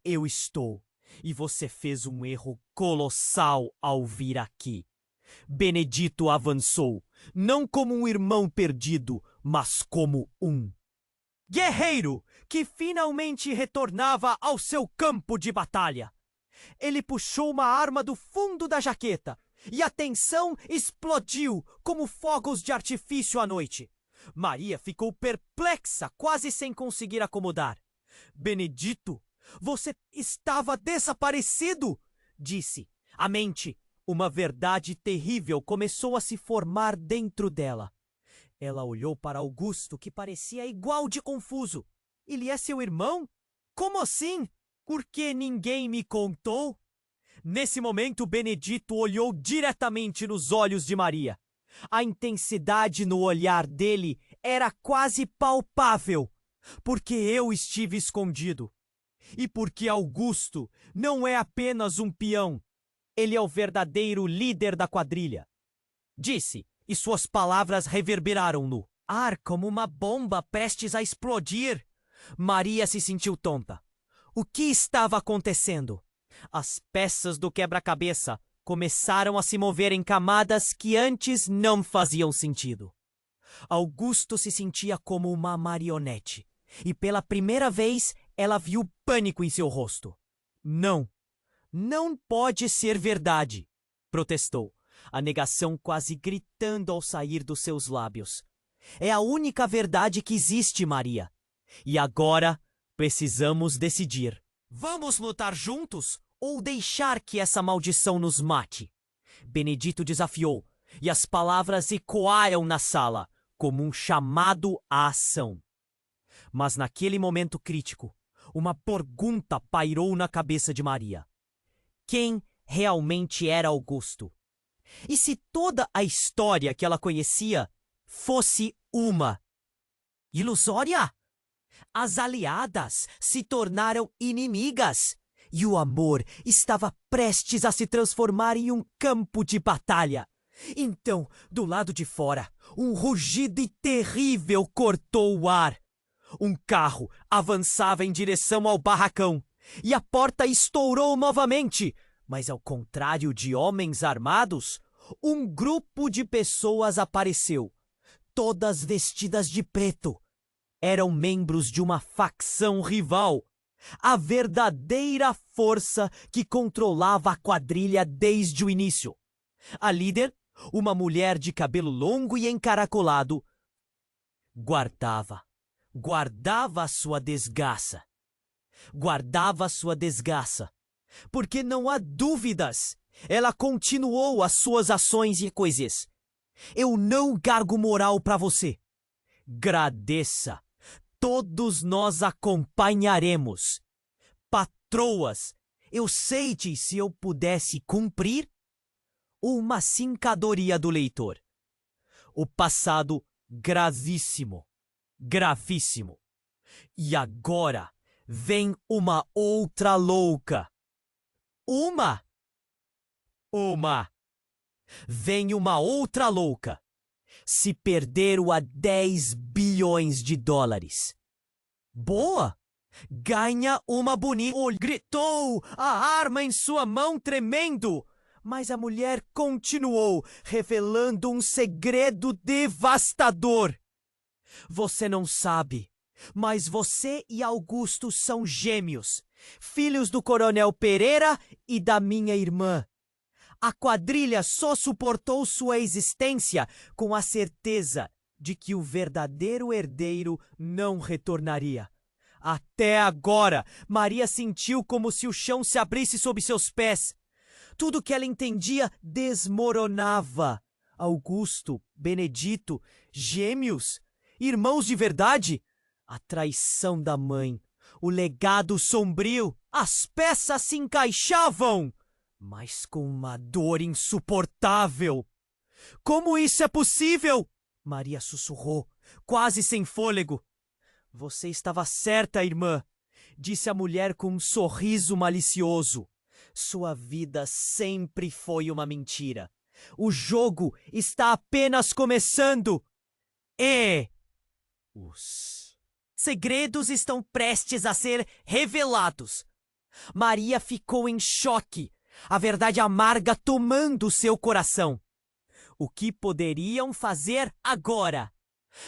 Eu estou, e você fez um erro colossal ao vir aqui. Benedito avançou, não como um irmão perdido, mas como um guerreiro que finalmente retornava ao seu campo de batalha. Ele puxou uma arma do fundo da jaqueta e a tensão explodiu como fogos de artifício à noite. Maria ficou perplexa, quase sem conseguir acomodar. Benedito, você estava desaparecido, disse. A mente, uma verdade terrível começou a se formar dentro dela. Ela olhou para Augusto, que parecia igual de confuso. Ele é seu irmão? Como assim? Por que ninguém me contou? Nesse momento, Benedito olhou diretamente nos olhos de Maria. A intensidade no olhar dele era quase palpável, porque eu estive escondido. E porque Augusto não é apenas um peão, ele é o verdadeiro líder da quadrilha. Disse, e suas palavras reverberaram no ar como uma bomba prestes a explodir. Maria se sentiu tonta. O que estava acontecendo? As peças do quebra-cabeça começaram a se mover em camadas que antes não faziam sentido. Augusto se sentia como uma marionete, e pela primeira vez ela viu pânico em seu rosto. Não, não pode ser verdade, protestou, a negação quase gritando ao sair dos seus lábios. É a única verdade que existe, Maria. E agora precisamos decidir. Vamos lutar juntos ou deixar que essa maldição nos mate? Benedito desafiou, e as palavras ecoaram na sala, como um chamado à ação. Mas naquele momento crítico, uma pergunta pairou na cabeça de Maria. Quem realmente era Augusto? E se toda a história que ela conhecia fosse uma ilusória? As aliadas se tornaram inimigas e o amor estava prestes a se transformar em um campo de batalha. Então, do lado de fora, um rugido terrível cortou o ar. Um carro avançava em direção ao barracão e a porta estourou novamente. Mas ao contrário de homens armados, um grupo de pessoas apareceu, todas vestidas de preto. Eram membros de uma facção rival, a verdadeira força que controlava a quadrilha desde o início. A líder, uma mulher de cabelo longo e encaracolado, guardava a sua desgraça. Guardava a sua desgraça, porque não há dúvidas, ela continuou as suas ações e coisas. Eu não gargo moral para você. Agradeça. Todos nós acompanharemos. Patroas, eu sei de se eu pudesse cumprir uma sincadoria do leitor. O passado gravíssimo Gravíssimo. E agora vem uma outra louca. Uma. Vem uma outra louca. Se perderam a 10 bilhões de dólares. Boa! Ganha uma bonita... Gritou, a arma em sua mão tremendo. Mas a mulher continuou, revelando um segredo devastador. Você não sabe, mas você e Augusto são gêmeos, filhos do Coronel Pereira e da minha irmã. A quadrilha só suportou sua existência com a certeza de que o verdadeiro herdeiro não retornaria. Até agora, Maria sentiu como se o chão se abrisse sob seus pés. Tudo que ela entendia desmoronava. Augusto, Benedito, gêmeos, irmãos de verdade, a traição da mãe, o legado sombrio, as peças se encaixavam, mas com uma dor insuportável. Como isso é possível? Maria sussurrou, quase sem fôlego. Você estava certa, irmã, disse a mulher com um sorriso malicioso. Sua vida sempre foi uma mentira. O jogo está apenas começando. E os segredos estão prestes a ser revelados. Maria ficou em choque, a verdade amarga tomando seu coração. O que poderiam fazer agora?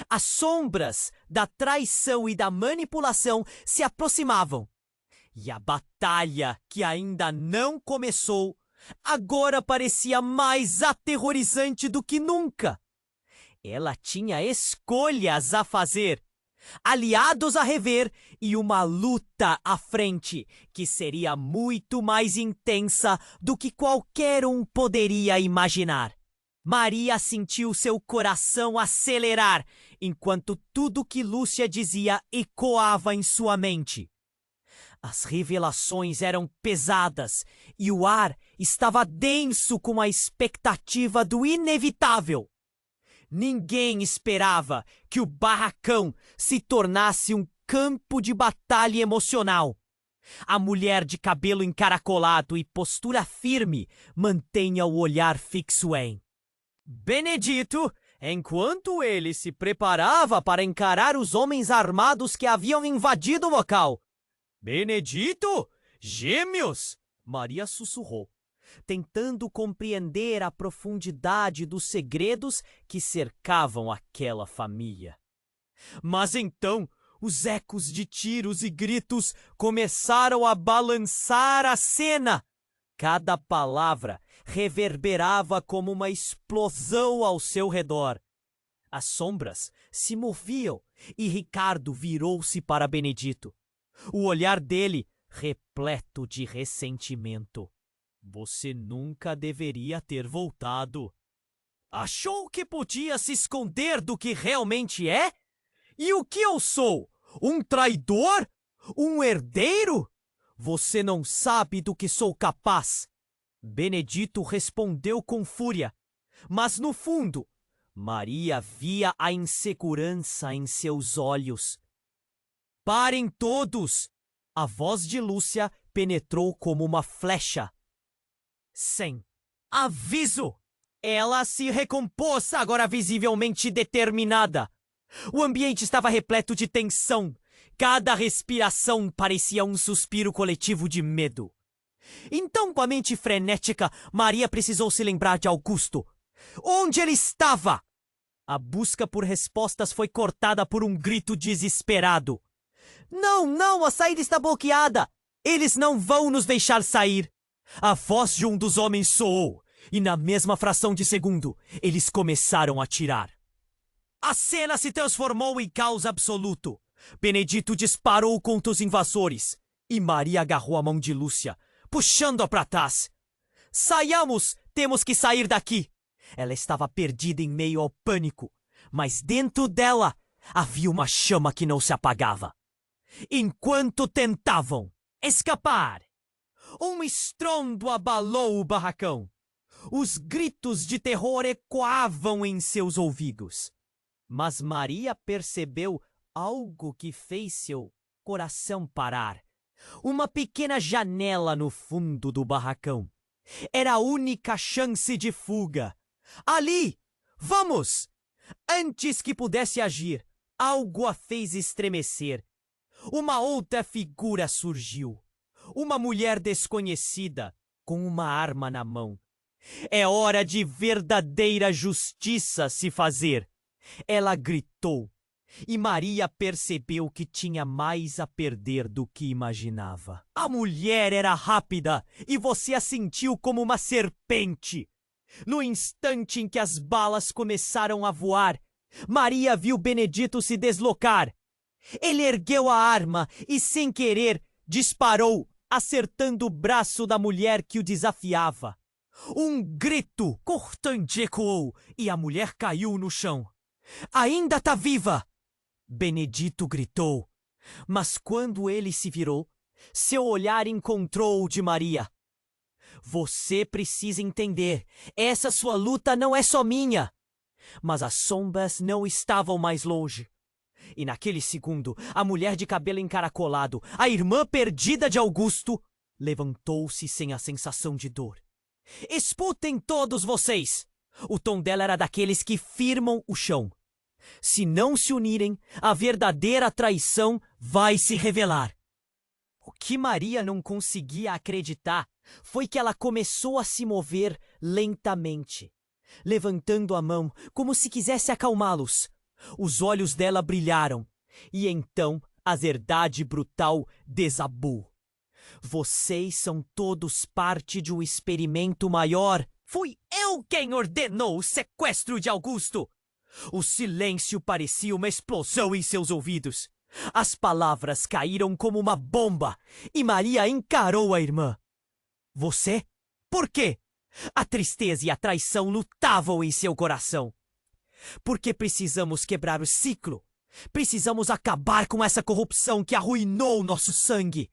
As sombras da traição e da manipulação se aproximavam. E a batalha, que ainda não começou, agora parecia mais aterrorizante do que nunca. Ela tinha escolhas a fazer, aliados a rever e uma luta à frente que seria muito mais intensa do que qualquer um poderia imaginar. Maria sentiu seu coração acelerar, enquanto tudo que Lúcia dizia ecoava em sua mente. As revelações eram pesadas e o ar estava denso com a expectativa do inevitável. Ninguém esperava que o barracão se tornasse um campo de batalha emocional. A mulher de cabelo encaracolado e postura firme mantenha o olhar fixo em Benedito, enquanto ele se preparava para encarar os homens armados que haviam invadido o local. Benedito? Gêmeos? Maria sussurrou, tentando compreender a profundidade dos segredos que cercavam aquela família. Mas então, os ecos de tiros e gritos começaram a balançar a cena. Cada palavra reverberava como uma explosão ao seu redor. As sombras se moviam e Ricardo virou-se para Benedito. O olhar dele repleto de ressentimento. Você nunca deveria ter voltado. Achou que podia se esconder do que realmente é? E o que eu sou? Um traidor? Um herdeiro? Você não sabe do que sou capaz. Benedito respondeu com fúria, mas no fundo, Maria via a insegurança em seus olhos. Parem todos! A voz de Lúcia penetrou como uma flecha. Sem aviso! Ela se recompôs, agora visivelmente determinada. O ambiente estava repleto de tensão. Cada respiração parecia um suspiro coletivo de medo. Então, com a mente frenética, Maria precisou se lembrar de Augusto. Onde ele estava? A busca por respostas foi cortada por um grito desesperado. Não, a saída está bloqueada. Eles não vão nos deixar sair. A voz de um dos homens soou, e na mesma fração de segundo, eles começaram a atirar. A cena se transformou em caos absoluto. Benedito disparou contra os invasores, e Maria agarrou a mão de Lúcia, puxando-a para trás. Saiamos! Temos que sair daqui! Ela estava perdida em meio ao pânico, mas dentro dela havia uma chama que não se apagava. Enquanto tentavam escapar, um estrondo abalou o barracão. Os gritos de terror ecoavam em seus ouvidos. Mas Maria percebeu algo que fez seu coração parar. Uma pequena janela no fundo do barracão. Era a única chance de fuga. Ali! Vamos! Antes que pudesse agir, algo a fez estremecer. Uma outra figura surgiu. Uma mulher desconhecida, com uma arma na mão. É hora de verdadeira justiça se fazer. Ela gritou, e Maria percebeu que tinha mais a perder do que imaginava. A mulher era rápida, e você a sentiu como uma serpente. No instante em que as balas começaram a voar, Maria viu Benedito se deslocar. Ele ergueu a arma e, sem querer, disparou, acertando o braço da mulher que o desafiava. Um grito cortante ecoou e a mulher caiu no chão. Ainda tá viva! Benedito gritou. Mas quando ele se virou, seu olhar encontrou o de Maria. Você precisa entender, essa sua luta não é só minha. Mas as sombras não estavam mais longe. E naquele segundo, a mulher de cabelo encaracolado, a irmã perdida de Augusto, levantou-se sem a sensação de dor. Escutem todos vocês! O tom dela era daqueles que firmam o chão. Se não se unirem, a verdadeira traição vai se revelar. O que Maria não conseguia acreditar foi que ela começou a se mover lentamente, levantando a mão como se quisesse acalmá-los. Os olhos dela brilharam, e então a verdade brutal desabou. Vocês são todos parte de um experimento maior. Fui eu quem ordenou o sequestro de Augusto. O silêncio parecia uma explosão em seus ouvidos. As palavras caíram como uma bomba, e Maria encarou a irmã. Você? Por quê? A tristeza e a traição lutavam em seu coração. Porque precisamos quebrar o ciclo. Precisamos acabar com essa corrupção que arruinou nosso sangue.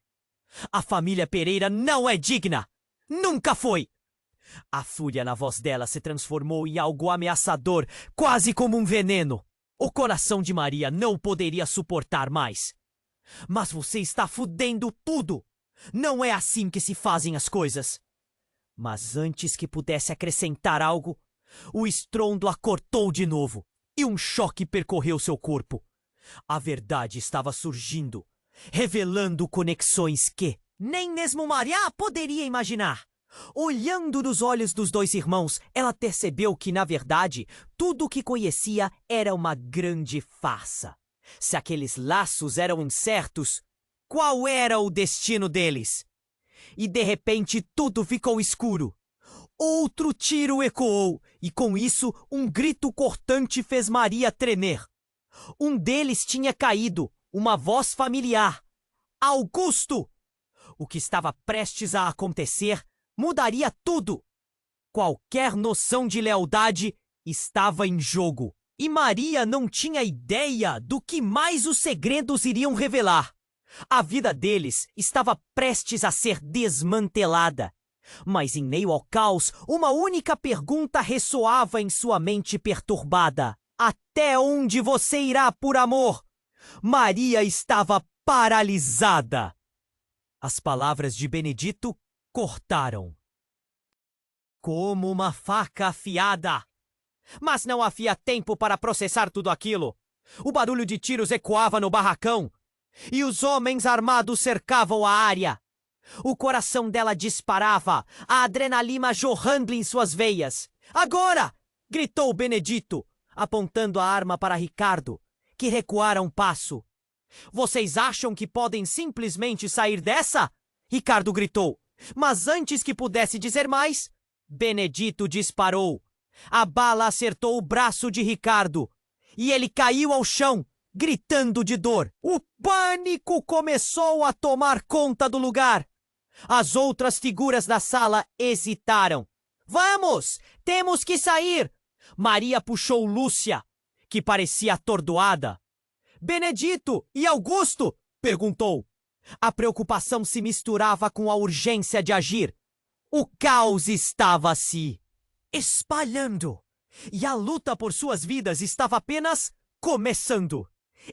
A família Pereira não é digna. Nunca foi. A fúria na voz dela se transformou em algo ameaçador, quase como um veneno. O coração de Maria não poderia suportar mais. Mas você está fudendo tudo. Não é assim que se fazem as coisas. Mas antes que pudesse acrescentar algo, o estrondo a cortou de novo, e um choque percorreu seu corpo. A verdade estava surgindo, revelando conexões que nem mesmo Maria poderia imaginar. Olhando nos olhos dos dois irmãos, ela percebeu que, na verdade, tudo o que conhecia era uma grande farsa. Se aqueles laços eram incertos, qual era o destino deles? E de repente tudo ficou escuro. Outro tiro ecoou, e com isso um grito cortante fez Maria tremer. Um deles tinha caído, uma voz familiar. Augusto! O que estava prestes a acontecer mudaria tudo. Qualquer noção de lealdade estava em jogo. E Maria não tinha ideia do que mais os segredos iriam revelar. A vida deles estava prestes a ser desmantelada. Mas em meio ao caos, uma única pergunta ressoava em sua mente perturbada. Até onde você irá por amor? Maria estava paralisada. As palavras de Benedito cortaram. Como uma faca afiada. Mas não havia tempo para processar tudo aquilo. O barulho de tiros ecoava no barracão, e os homens armados cercavam a área. O coração dela disparava, a adrenalina jorrando em suas veias. Agora! Gritou Benedito, apontando a arma para Ricardo, que recuara um passo. Vocês acham que podem simplesmente sair dessa? Ricardo gritou. Mas antes que pudesse dizer mais, Benedito disparou. A bala acertou o braço de Ricardo, e ele caiu ao chão, gritando de dor. O pânico começou a tomar conta do lugar. As outras figuras da sala hesitaram. Vamos! Temos que sair! Maria puxou Lúcia, que parecia atordoada. Benedito e Augusto? Perguntou. A preocupação se misturava com a urgência de agir. O caos estava se espalhando, e a luta por suas vidas estava apenas começando.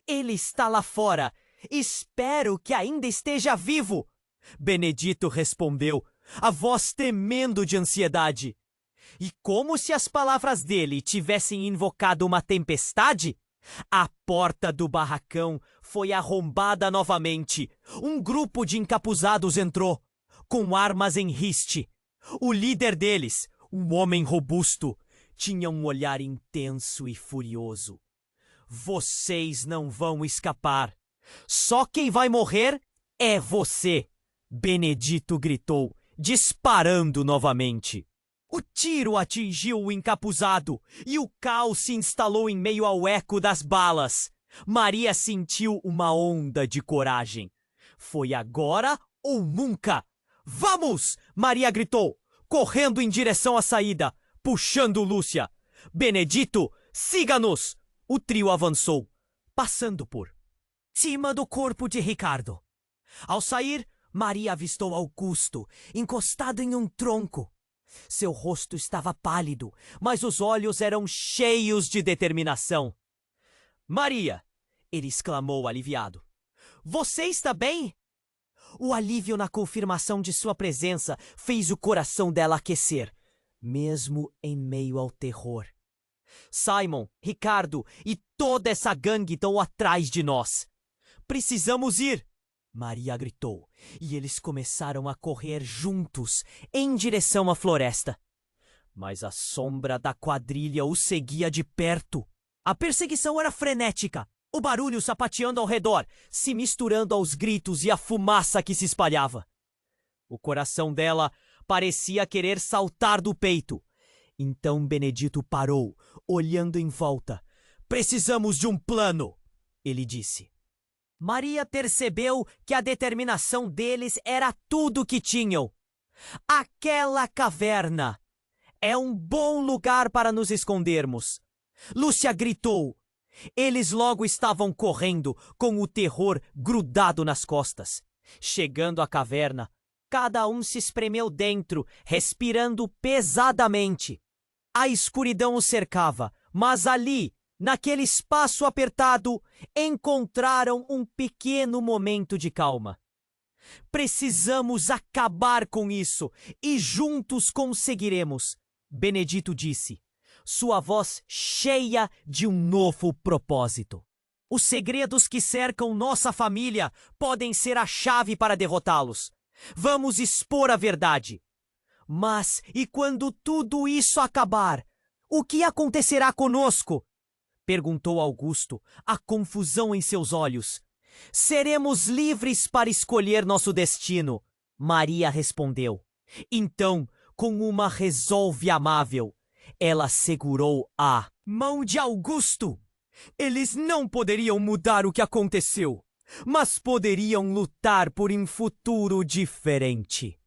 Ele está lá fora. Espero que ainda esteja vivo. Benedito respondeu, a voz tremendo de ansiedade. E como se as palavras dele tivessem invocado uma tempestade, a porta do barracão foi arrombada novamente. Um grupo de encapuzados entrou, com armas em riste. O líder deles, um homem robusto, tinha um olhar intenso e furioso. Vocês não vão escapar. Só quem vai morrer é você, Benedito gritou, disparando novamente. O tiro atingiu o encapuzado e o caos se instalou em meio ao eco das balas. Maria sentiu uma onda de coragem. Foi agora ou nunca. Vamos! Maria gritou, correndo em direção à saída, puxando Lúcia. Benedito, siga-nos! O trio avançou, passando por cima do corpo de Ricardo. Ao sair, Maria avistou Augusto, encostado em um tronco. Seu rosto estava pálido, mas os olhos eram cheios de determinação. Maria! Ele exclamou aliviado. Você está bem? O alívio na confirmação de sua presença fez o coração dela aquecer, mesmo em meio ao terror. Simon, Ricardo e toda essa gangue estão atrás de nós. Precisamos ir! Maria gritou, e eles começaram a correr juntos em direção à floresta. Mas a sombra da quadrilha os seguia de perto. A perseguição era frenética, o barulho sapateando ao redor, se misturando aos gritos e à fumaça que se espalhava. O coração dela parecia querer saltar do peito. Então Benedito parou, olhando em volta. Precisamos de um plano, ele disse. Maria percebeu que a determinação deles era tudo que tinham. Aquela caverna é um bom lugar para nos escondermos. Lúcia gritou. Eles logo estavam correndo, com o terror grudado nas costas. Chegando à caverna, cada um se espremeu dentro, respirando pesadamente. A escuridão os cercava, mas ali, naquele espaço apertado, encontraram um pequeno momento de calma. Precisamos acabar com isso e juntos conseguiremos, Benedito disse, sua voz cheia de um novo propósito. Os segredos que cercam nossa família podem ser a chave para derrotá-los. Vamos expor a verdade. Mas, e quando tudo isso acabar, o que acontecerá conosco? Perguntou Augusto, a confusão em seus olhos. Seremos livres para escolher nosso destino, Maria respondeu. Então, com uma resolve amável, ela segurou a mão de Augusto. Eles não poderiam mudar o que aconteceu, mas poderiam lutar por um futuro diferente.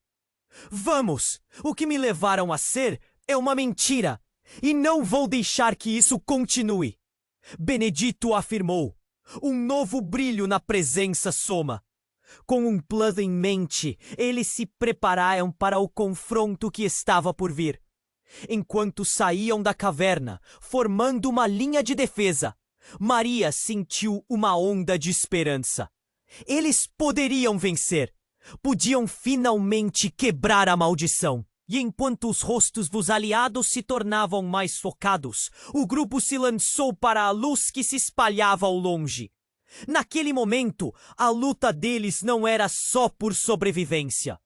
Vamos! O que me levaram a ser é uma mentira, e não vou deixar que isso continue. Benedito afirmou. Um novo brilho na presença soma. Com um plano em mente, eles se prepararam para o confronto que estava por vir. Enquanto saíam da caverna, formando uma linha de defesa, Maria sentiu uma onda de esperança. Eles poderiam vencer. Podiam finalmente quebrar a maldição. E enquanto os rostos dos aliados se tornavam mais focados, o grupo se lançou para a luz que se espalhava ao longe. Naquele momento, a luta deles não era só por sobrevivência.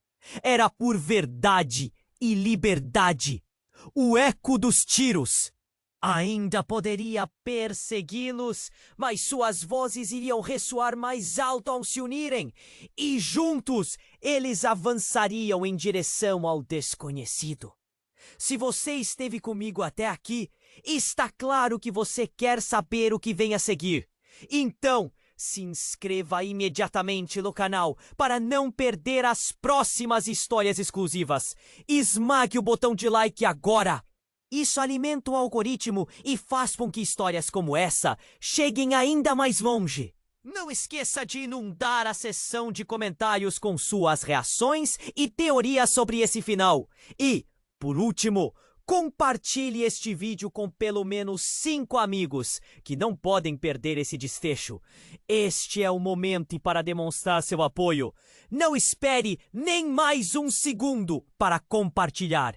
Era por verdade e liberdade. O eco dos tiros ainda poderia persegui-los, mas suas vozes iriam ressoar mais alto ao se unirem, e juntos eles avançariam em direção ao desconhecido. Se você esteve comigo até aqui, está claro que você quer saber o que vem a seguir. Então, se inscreva imediatamente no canal para não perder as próximas histórias exclusivas. Esmague o botão de like agora! Isso alimenta o algoritmo e faz com que histórias como essa cheguem ainda mais longe. Não esqueça de inundar a seção de comentários com suas reações e teorias sobre esse final. E, por último, Compartilhe este vídeo com pelo menos 5 amigos que não podem perder esse desfecho. Este é o momento para demonstrar seu apoio. Não espere nem mais um segundo para compartilhar.